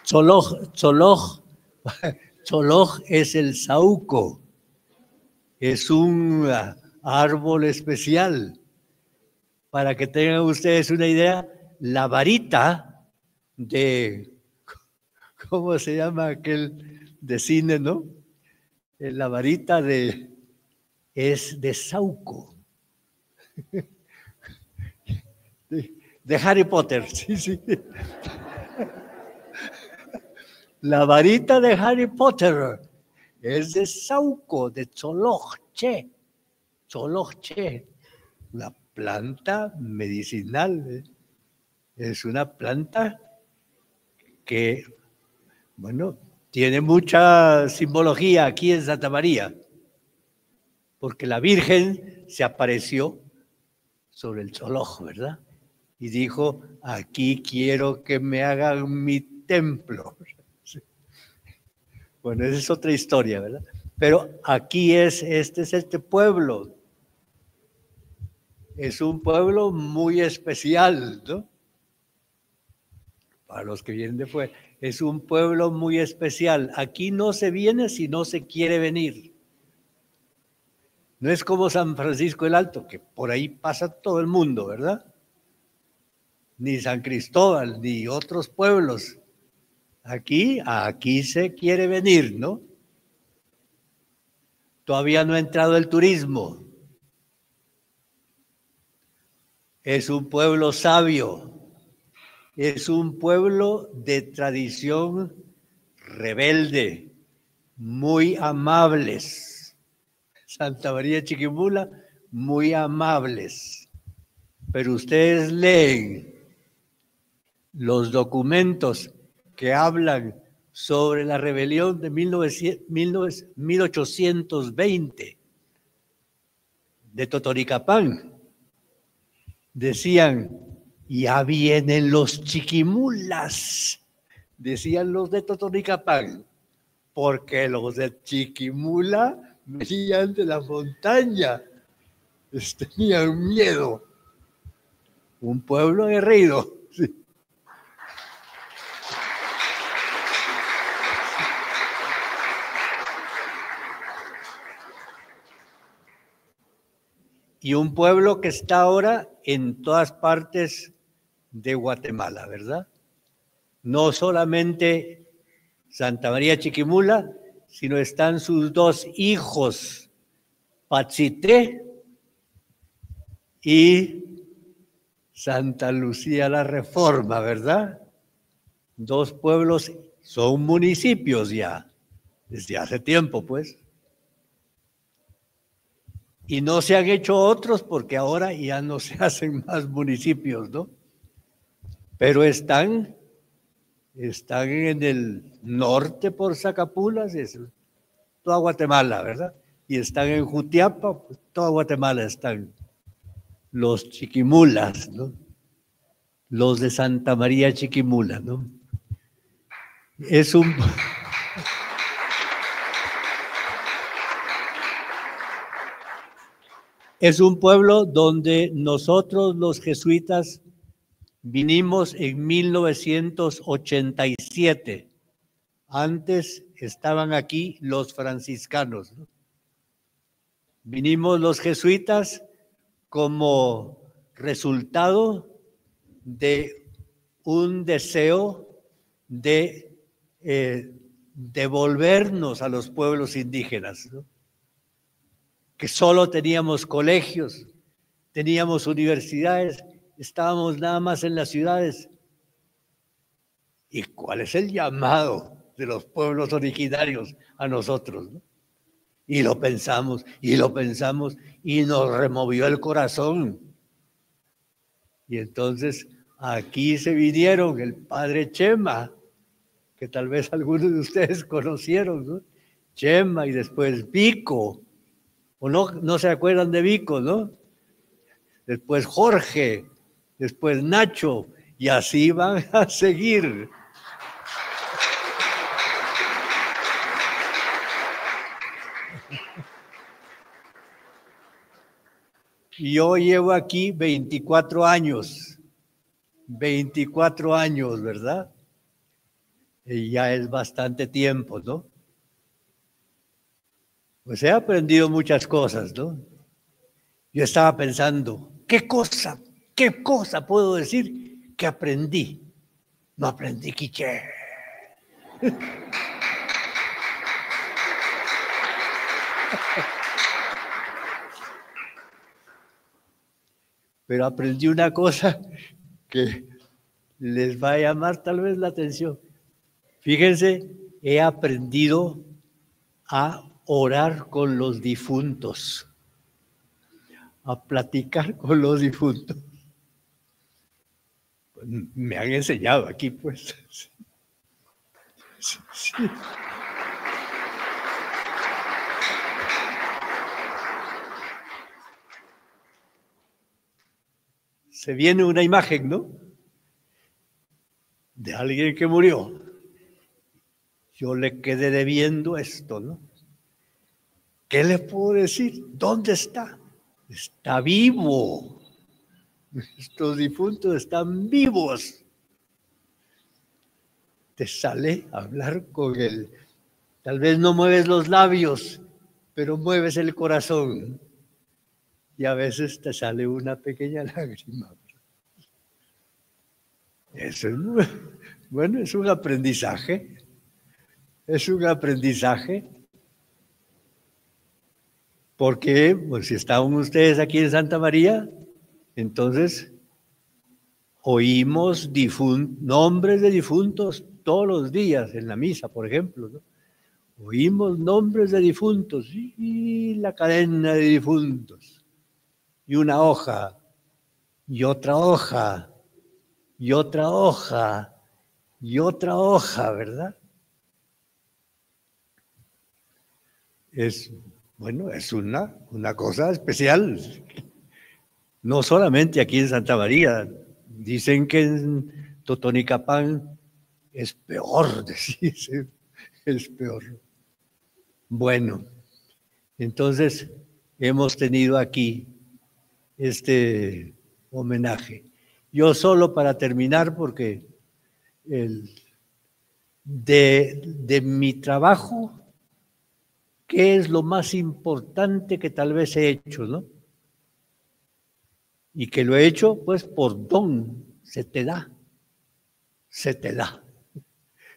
Tzoloj es el saúco, es un árbol especial. Para que tengan ustedes una idea, la varita de, ¿cómo se llama aquel de cine, no? La varita es de saúco. De Harry Potter, sí, sí. La varita de Harry Potter es de saúco, de Tzolojche. Tzolojche, una planta medicinal. Es una planta que, bueno, tiene mucha simbología aquí en Santa María, porque la Virgen se apareció sobre el Tzoloj, ¿verdad? Y dijo, aquí quiero que me hagan mi templo. Bueno, esa es otra historia, ¿verdad? Pero aquí este es este pueblo. Es un pueblo muy especial, ¿no? Para los que vienen de fuera. Es un pueblo muy especial. Aquí no se viene si no se quiere venir. No es como San Francisco el Alto, que por ahí pasa todo el mundo, ¿verdad? Ni San Cristóbal, ni otros pueblos. Aquí se quiere venir, ¿no? Todavía no ha entrado el turismo. Es un pueblo sabio. Es un pueblo de tradición rebelde, muy amables. Santa María de Chiquimula, muy amables. Pero ustedes leen los documentos que hablan sobre la rebelión de 1820 de Totonicapán. Decían, ya vienen los chiquimulas, decían los de Totonicapán, porque los de Chiquimula venían de la montaña, les tenían miedo. Un pueblo aguerrido. Sí. Y un pueblo que está ahora en todas partes de Guatemala, ¿verdad? no solamente Santa María Chiquimula, sino están sus dos hijos, Patzité y Santa Lucía la Reforma, ¿verdad? Dos pueblos, son municipios ya, desde hace tiempo, pues. Y no se han hecho otros porque ahora ya no se hacen más municipios, ¿no? Pero están en el norte por Zacapulas, es toda Guatemala, ¿verdad? Y están en Jutiapa, pues toda Guatemala están los Chiquimulas, ¿no? Los de Santa María Chiquimula, ¿no? Es un pueblo donde nosotros los jesuitas vinimos en 1987. Antes estaban aquí los franciscanos, ¿no? Vinimos los jesuitas como resultado de un deseo de devolvernos a los pueblos indígenas, ¿no? Que solo teníamos colegios, teníamos universidades, estábamos nada más en las ciudades. ¿Y cuál es el llamado de los pueblos originarios a nosotros, ¿no? Y lo pensamos, y nos removió el corazón. Y entonces aquí se vinieron el padre Chema, que tal vez algunos de ustedes conocieron, ¿no? Chema y después Vico, o no se acuerdan de Vico, ¿no? Después Jorge, después Nacho, y así van a seguir. Yo llevo aquí 24 años, ¿verdad? Y ya es bastante tiempo, ¿no? Pues he aprendido muchas cosas, ¿no? Yo estaba pensando, ¿qué cosa puedo decir que aprendí? No aprendí quiché. Pero aprendí una cosa que les va a llamar tal vez la atención. Fíjense, he aprendido a orar con los difuntos, a platicar con los difuntos. Me han enseñado aquí, pues. Sí. Se viene una imagen, ¿no? De alguien que murió. Yo le quedé debiendo esto, ¿no? ¿Qué le puedo decir? ¿Dónde está? Está vivo. Estos difuntos están vivos. Te sale a hablar con él. Tal vez no mueves los labios, pero mueves el corazón. Y a veces te sale una pequeña lágrima. Eso es, bueno, es un aprendizaje. Es un aprendizaje. Porque pues, si estaban ustedes aquí en Santa María, entonces oímos nombres de difuntos todos los días en la misa, por ejemplo, ¿no? Oímos nombres de difuntos y la cadena de difuntos. Y una hoja, y otra hoja, y otra hoja, y otra hoja, ¿verdad? Bueno, es una cosa especial. No solamente aquí en Santa María. Dicen que en Totonicapán es peor, decirse, es peor. Bueno, entonces hemos tenido aquí este homenaje. Yo solo para terminar, porque de mi trabajo, ¿qué es lo más importante que tal vez he hecho, no? Y que lo he hecho, pues, por don, se te da.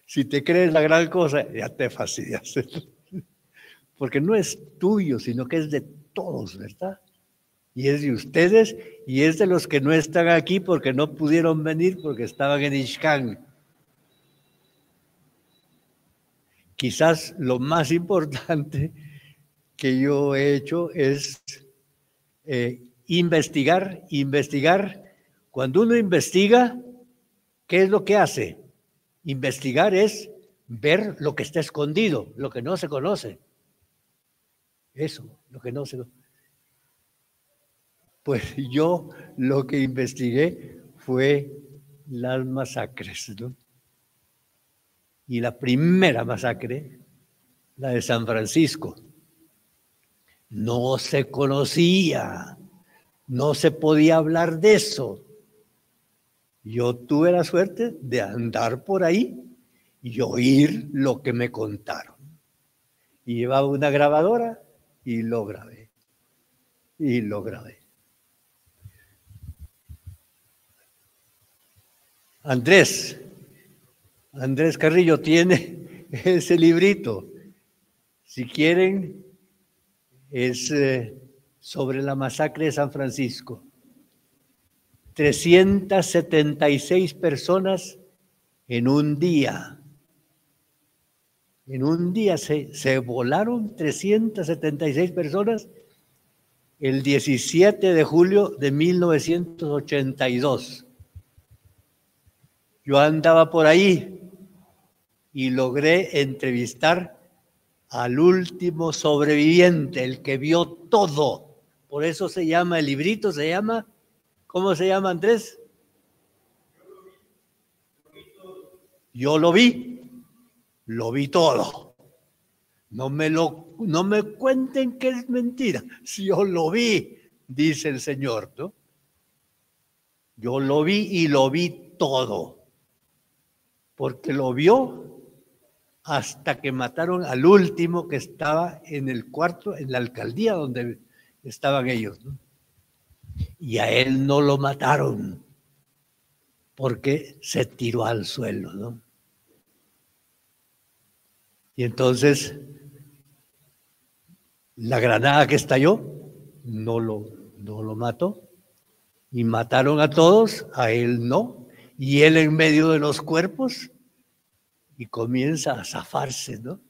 Si te crees la gran cosa, ya te fastidias. Porque no es tuyo, sino que es de todos, ¿verdad? Y es de ustedes y es de los que no están aquí porque no pudieron venir porque estaban en Ixcán. Quizás lo más importante que yo he hecho es investigar. Cuando uno investiga, ¿qué es lo que hace? Investigar es ver lo que está escondido, lo que no se conoce. Eso, lo que no se conoce. Pues yo lo que investigué fue las masacres, ¿no? Y la primera masacre, la de San Francisco, no se conocía, no se podía hablar de eso. Yo tuve la suerte de andar por ahí y oír lo que me contaron. Y llevaba una grabadora y lo grabé. Y lo grabé. Andrés Carrillo tiene ese librito. Si quieren, es sobre la masacre de San Francisco. 376 personas en un día. En un día se volaron 376 personas el 17 de julio de 1982. Yo andaba por ahí y logré entrevistar al último sobreviviente, el que vio todo. Por eso se llama, el librito se llama, ¿cómo se llama, Andrés? Yo lo vi todo. No me cuenten que es mentira. Si yo lo vi, dice el Señor, ¿no? Yo lo vi y lo vi todo. Porque lo vio hasta que mataron al último que estaba en el cuarto, en la alcaldía donde estaban ellos, ¿no? Y a él no lo mataron porque se tiró al suelo, ¿no? Y entonces la granada que estalló no lo mató. Y mataron a todos, a él no. Y él en medio de los cuerpos y comienza a zafarse, ¿no?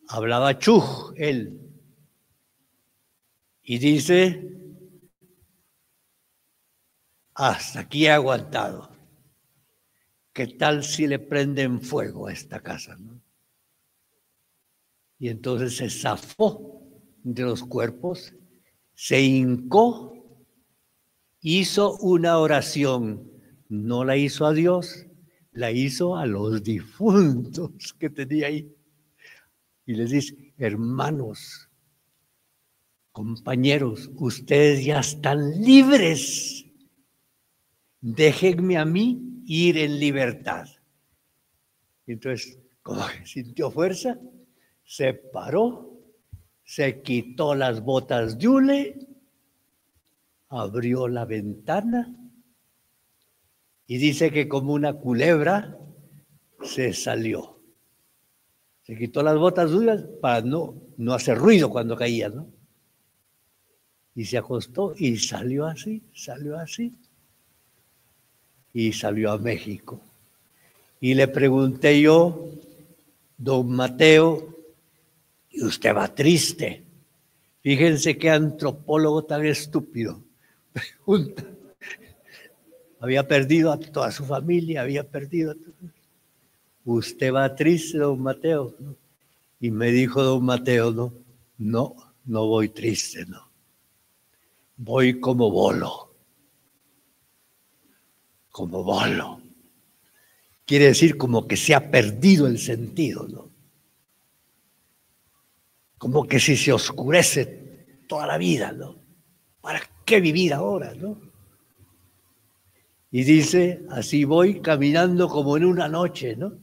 Hablaba chuj él. Y dice, hasta aquí he aguantado. ¿Qué tal si le prenden fuego a esta casa, ¿no? Y entonces se zafó de los cuerpos, se hincó, hizo una oración. No la hizo a Dios, la hizo a los difuntos que tenía ahí. Y les dice, hermanos, compañeros, ustedes ya están libres. Déjenme a mí ir en libertad. Entonces, como que sintió fuerza, se paró, se quitó las botas de hule, abrió la ventana y dice que como una culebra se salió. Se quitó las botas de hule para no hacer ruido cuando caía, ¿no? Y se acostó y salió así. Y salió a México. Y le pregunté yo, don Mateo, y usted va triste. Fíjense qué antropólogo tan estúpido. Pregunta. Había perdido a toda su familia, había perdido a todo. ¿Usted va triste, don Mateo? Y me dijo don Mateo, no voy triste, no. Voy como bolo. Como bolo. Quiere decir como que se ha perdido el sentido, ¿no? Como que si se oscurece toda la vida, ¿no? ¿Para qué vivir ahora, no? Y dice, así voy caminando como en una noche, ¿no?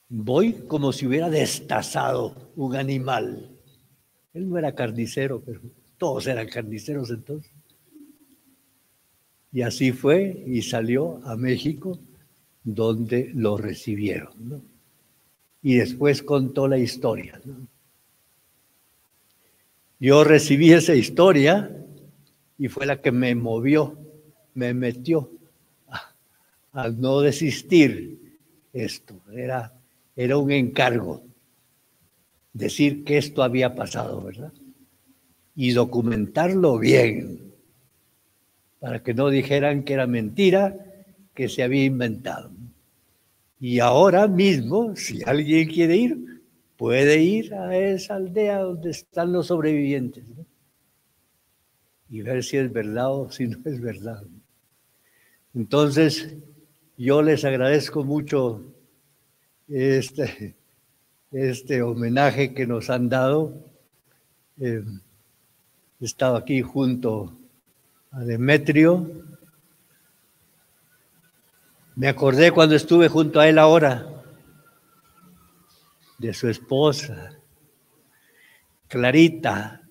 Voy como si hubiera destazado un animal. Él no era carnicero, pero todos eran carniceros entonces. Y así fue y salió a México, donde lo recibieron, ¿no? Y después contó la historia, ¿no? Yo recibí esa historia y fue la que me movió, me metió a no desistir. Esto era un encargo, decir que esto había pasado, ¿verdad? Y documentarlo bien, para que no dijeran que era mentira, que se había inventado. Y ahora mismo, si alguien quiere ir, puede ir a esa aldea donde están los sobrevivientes, ¿no? Y ver si es verdad o si no es verdad. Entonces, yo les agradezco mucho este homenaje que nos han dado. He estado aquí junto a Demetrio. Me acordé cuando estuve junto a él ahora, de su esposa, Clarita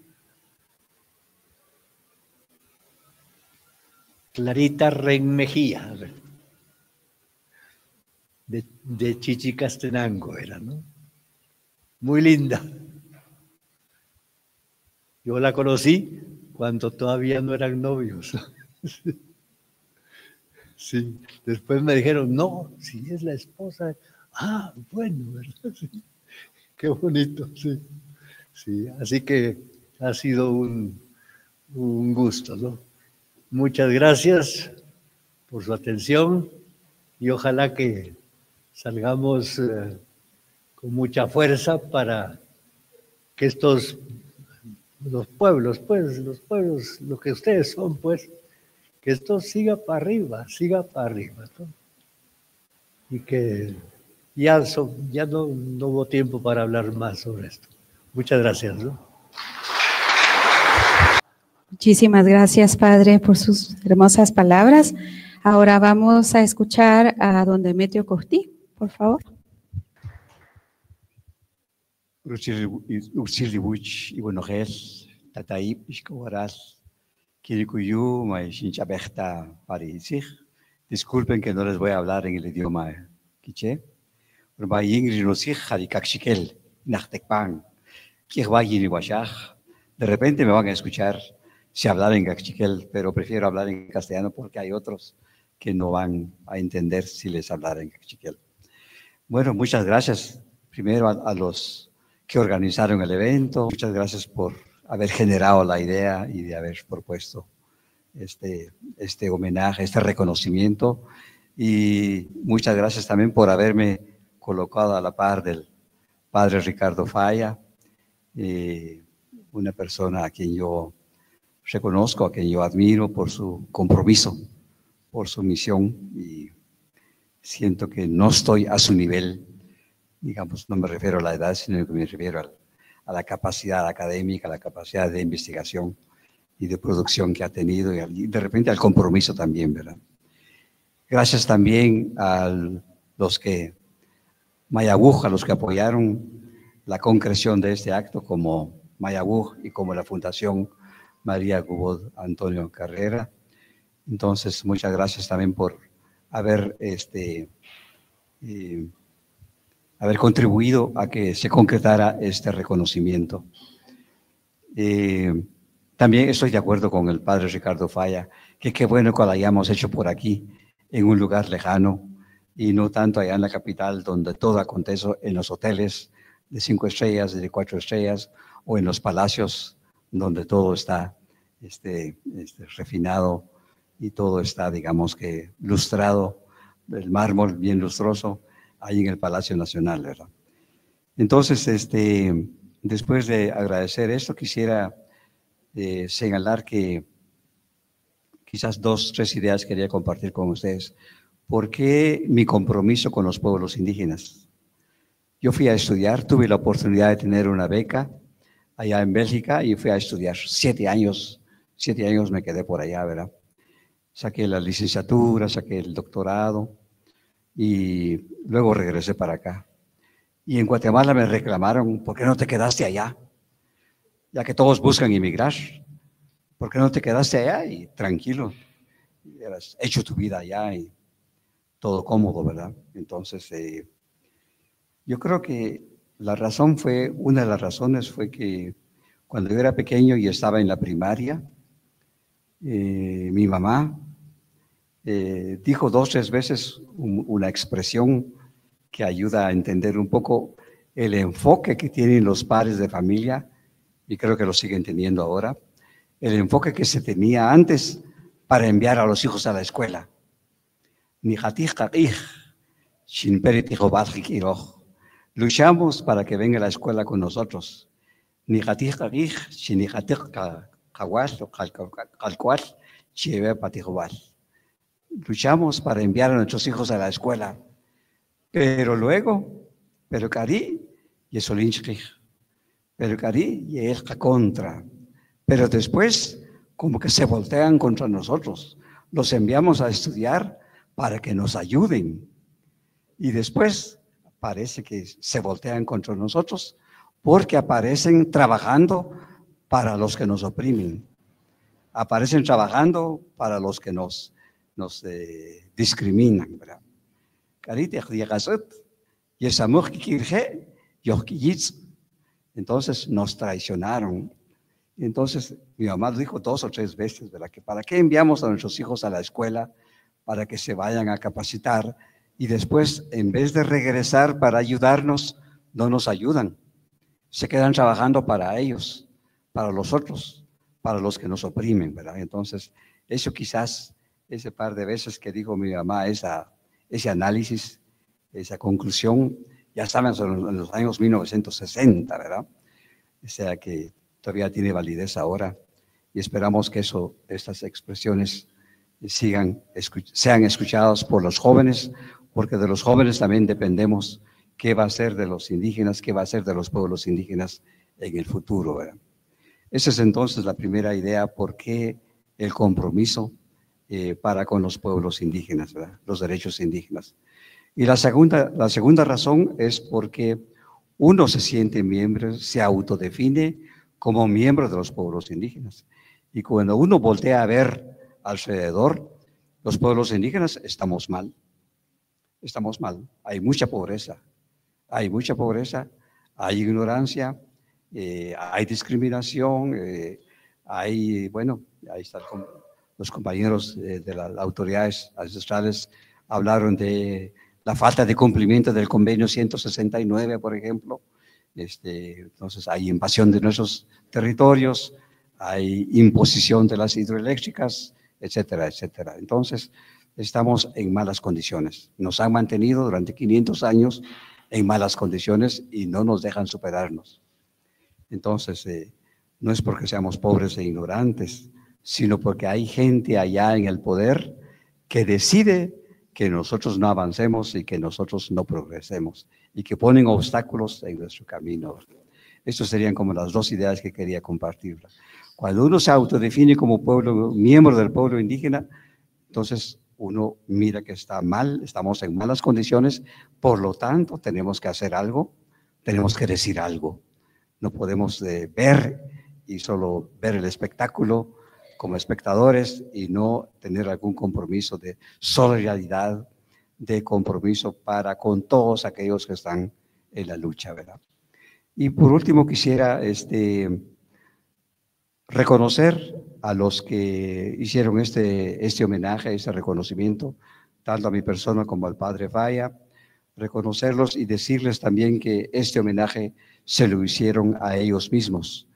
Renmejía, de Chichicastenango era, ¿no? Muy linda. Yo la conocí cuando todavía no eran novios. Sí, después me dijeron, no, si es la esposa. Ah, bueno, ¿verdad? Sí. Qué bonito, sí. Sí, así que ha sido un gusto, ¿no? Muchas gracias por su atención y ojalá que salgamos con mucha fuerza para que los pueblos, lo que ustedes son, pues, que esto siga para arriba, ¿no? Y que ya no hubo tiempo para hablar más sobre esto. Muchas gracias, ¿no? Muchísimas gracias, Padre, por sus hermosas palabras. Ahora vamos a escuchar a don Demetrio Costí, por favor. Ursilibuch y Buenogel, Tataip, Ishkowaral, Kirikuyu, Maishinchaberta, Parisig. Disculpen que no les voy a hablar en el idioma quiché. De repente me van a escuchar si hablar en caxiquel, pero prefiero hablar en castellano porque hay otros que no van a entender si les hablara en caxiquel. Bueno, muchas gracias primero a los que organizaron el evento. Muchas gracias por haber generado la idea y de haber propuesto este homenaje, este reconocimiento. Y muchas gracias también por haberme colocado a la par del padre Ricardo Falla, una persona a quien yo reconozco, a quien yo admiro por su compromiso, por su misión, y siento que no estoy a su nivel, digamos, no me refiero a la edad, sino que me refiero a la capacidad académica, a la capacidad de investigación y de producción que ha tenido, y de repente al compromiso también, ¿verdad? Gracias también a los que apoyaron la concreción de este acto, como Mayabuj y como la Fundación María Gubod Antonio Carrera. Entonces, muchas gracias también por haber contribuido a que se concretara este reconocimiento. También estoy de acuerdo con el padre Ricardo Falla, que qué bueno que lo hayamos hecho por aquí, en un lugar lejano, y no tanto allá en la capital, donde todo acontece en los hoteles de 5 estrellas, de 4 estrellas, o en los palacios, donde todo está refinado y todo está, digamos que, lustrado, el mármol bien lustroso, ahí en el Palacio Nacional, ¿verdad? Entonces, después de agradecer esto, quisiera señalar que quizás 2, 3 ideas quería compartir con ustedes. ¿Por qué mi compromiso con los pueblos indígenas? Yo fui a estudiar, tuve la oportunidad de tener una beca allá en Bélgica y fui a estudiar 7 años. 7 años me quedé por allá, ¿verdad? Saqué la licenciatura, saqué el doctorado y luego regresé para acá. Y en Guatemala me reclamaron, ¿por qué no te quedaste allá? Ya que todos buscan emigrar, ¿por qué no te quedaste allá? Y tranquilo. has hecho tu vida allá y todo cómodo, ¿verdad? Entonces, yo creo que una de las razones fue que cuando yo era pequeño y estaba en la primaria, mi mamá dijo 2 o 3 veces una expresión que ayuda a entender un poco el enfoque que tienen los padres de familia, y creo que lo siguen teniendo ahora, el enfoque que se tenía antes para enviar a los hijos a la escuela. Luchamos para que venga a la escuela con nosotros. Luchamos para enviar a nuestros hijos a la escuela. Pero Cari y Solinchkij, pero Cari y el contra. Pero después, como que se voltean contra nosotros. Los enviamos a estudiar para que nos ayuden. Y después parece que se voltean contra nosotros porque aparecen trabajando para los que nos oprimen. Aparecen trabajando para los que nos discriminan, ¿verdad? Entonces nos traicionaron. Entonces mi mamá dijo 2 o 3 veces, ¿verdad? Que para qué enviamos a nuestros hijos a la escuela para que se vayan a capacitar y después en vez de regresar para ayudarnos, no nos ayudan. Se quedan trabajando para ellos, para los otros, para los que nos oprimen, ¿verdad? Entonces eso quizás, ese par de veces que dijo mi mamá, ese análisis, esa conclusión, ya estamos en los años 1960, ¿verdad? O sea que todavía tiene validez ahora y esperamos que estas expresiones sean escuchadas por los jóvenes, porque de los jóvenes también dependemos qué va a ser de los indígenas, qué va a ser de los pueblos indígenas en el futuro, ¿verdad? Esa es entonces la primera idea, por qué el compromiso para con los pueblos indígenas, ¿verdad? Los derechos indígenas. Y la segunda razón es porque uno se siente miembro, se autodefine como miembro de los pueblos indígenas. Y cuando uno voltea a ver alrededor, los pueblos indígenas estamos mal. Estamos mal. Hay mucha pobreza. Hay mucha pobreza, hay ignorancia, hay discriminación, ahí están los compañeros de las autoridades ancestrales hablaron de la falta de cumplimiento del convenio 169, por ejemplo. Entonces hay invasión de nuestros territorios, hay imposición de las hidroeléctricas, etcétera, etcétera. Entonces estamos en malas condiciones. Nos han mantenido durante 500 años en malas condiciones y no nos dejan superarnos. Entonces, no es porque seamos pobres e ignorantes, sino porque hay gente allá en el poder que decide que nosotros no avancemos y que nosotros no progresemos y que ponen obstáculos en nuestro camino. Estas serían como las 2 ideas que quería compartir. Cuando uno se autodefine como pueblo, miembro del pueblo indígena, entonces uno mira que está mal, estamos en malas condiciones, por lo tanto tenemos que hacer algo, tenemos que decir algo. No podemos ver y solo ver el espectáculo como espectadores y no tener algún compromiso de solidaridad, de compromiso para con todos aquellos que están en la lucha, ¿verdad? Y por último quisiera reconocer a los que hicieron este homenaje, este reconocimiento, tanto a mi persona como al padre Falla, reconocerlos y decirles también que este homenaje se lo hicieron a ellos mismos,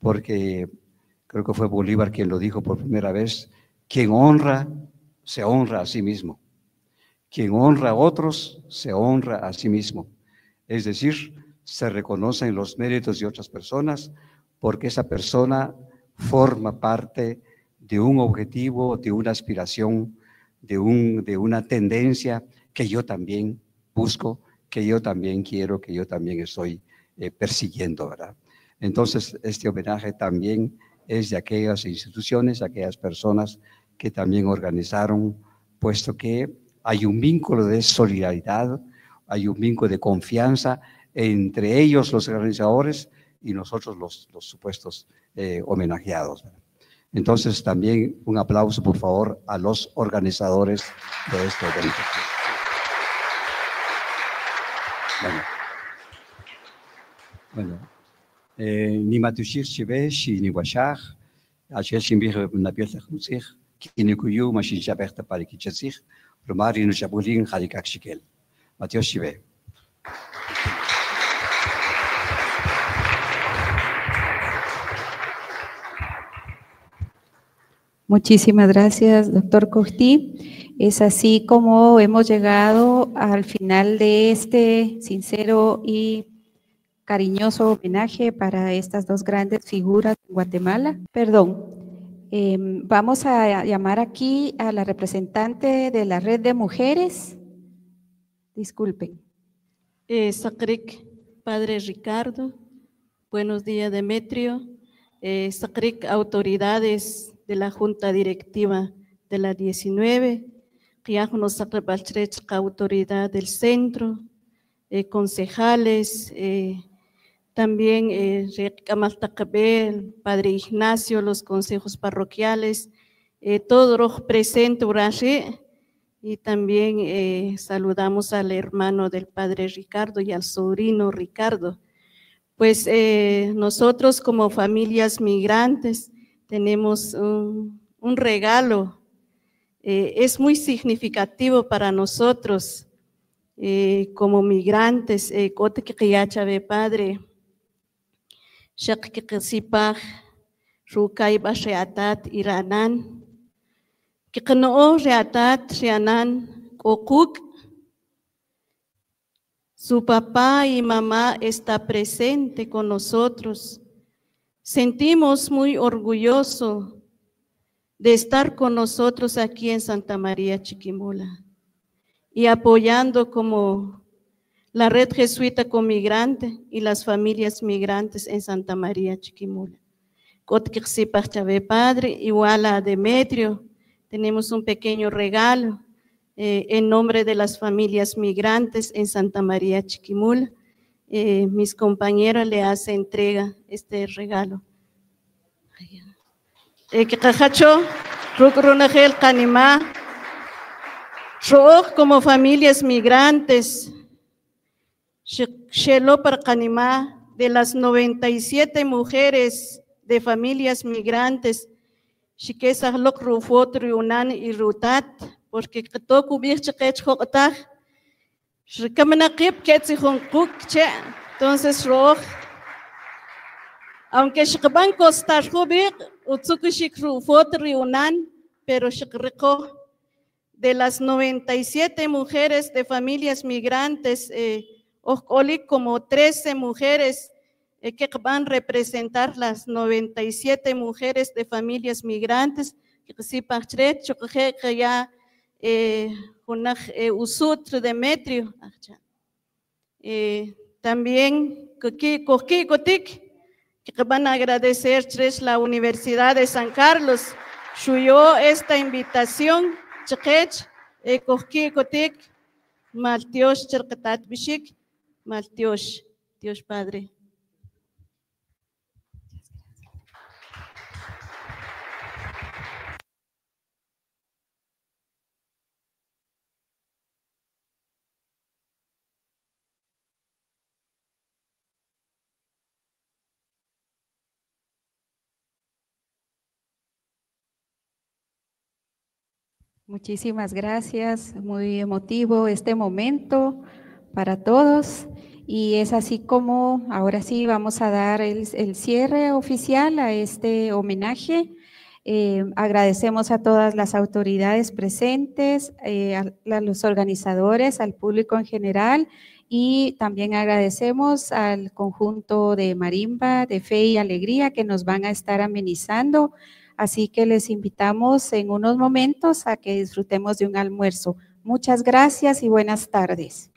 porque creo que fue Bolívar quien lo dijo por primera vez: quien honra, se honra a sí mismo. Quien honra a otros, se honra a sí mismo. Es decir, se reconocen los méritos de otras personas porque esa persona forma parte de un objetivo, de una aspiración, de una tendencia que yo también busco, que yo también quiero, que yo también estoy persiguiendo, ¿verdad? Entonces, este homenaje también es de aquellas instituciones, aquellas personas que también organizaron, puesto que hay un vínculo de solidaridad, hay un vínculo de confianza entre ellos, los organizadores, y nosotros los supuestos homenajeados. Entonces, también un aplauso, por favor, a los organizadores de este evento. Bueno, ni matushir chivesh y ni washach, ayer shimbir na pieza junzich, kini kuyu mashin shaberta para kichasich, romari no shabulin harikak shikel. Mateo Shive. Muchísimas gracias, doctor Cogtí. Es así como hemos llegado al final de este sincero y cariñoso homenaje para estas dos grandes figuras de Guatemala. Vamos a llamar aquí a la representante de la Red de Mujeres. Disculpen. Sacric, Padre Ricardo, buenos días Demetrio, Sacric, autoridades de la Junta Directiva de la 19, Riajonos Sacrebalchrech, autoridad del centro, concejales, también el Padre Ignacio, los consejos parroquiales, todo los presente, y también saludamos al hermano del Padre Ricardo y al sobrino Ricardo. Pues nosotros como familias migrantes tenemos un regalo, es muy significativo para nosotros como migrantes, Padre, Shakikisipaj, Rukai Basheatat, Iranan, Kikano Reatat, Rianan, Okuk. Su papá y mamá está presente con nosotros. Sentimos muy orgulloso de estar con nosotros aquí en Santa María Chiquimula y apoyando como la Red Jesuita con Migrante y las familias migrantes en Santa María Chiquimula. Padre, igual a Demetrio, tenemos un pequeño regalo en nombre de las familias migrantes en Santa María Chiquimula. Mis compañeros le hacen entrega este regalo. Como familias migrantes, de las 97 mujeres de familias migrantes, y Rutat, porque entonces aunque van costar pero de las 97 mujeres de familias migrantes, como 13 mujeres que van a representar las 97 mujeres de familias migrantes, que ya Usutr Demetrio, también que van a agradecer la Universidad de San Carlos, suyo esta invitación, Maltiosh, Cherkatat Bishik, Maltiosh, Dios Padre. Muchísimas gracias, muy emotivo este momento para todos y es así como ahora sí vamos a dar el cierre oficial a este homenaje. Agradecemos a todas las autoridades presentes, a los organizadores, al público en general y también agradecemos al conjunto de Marimba, de Fe y Alegría que nos van a estar amenizando. Así que les invitamos en unos momentos a que disfrutemos de un almuerzo. Muchas gracias y buenas tardes.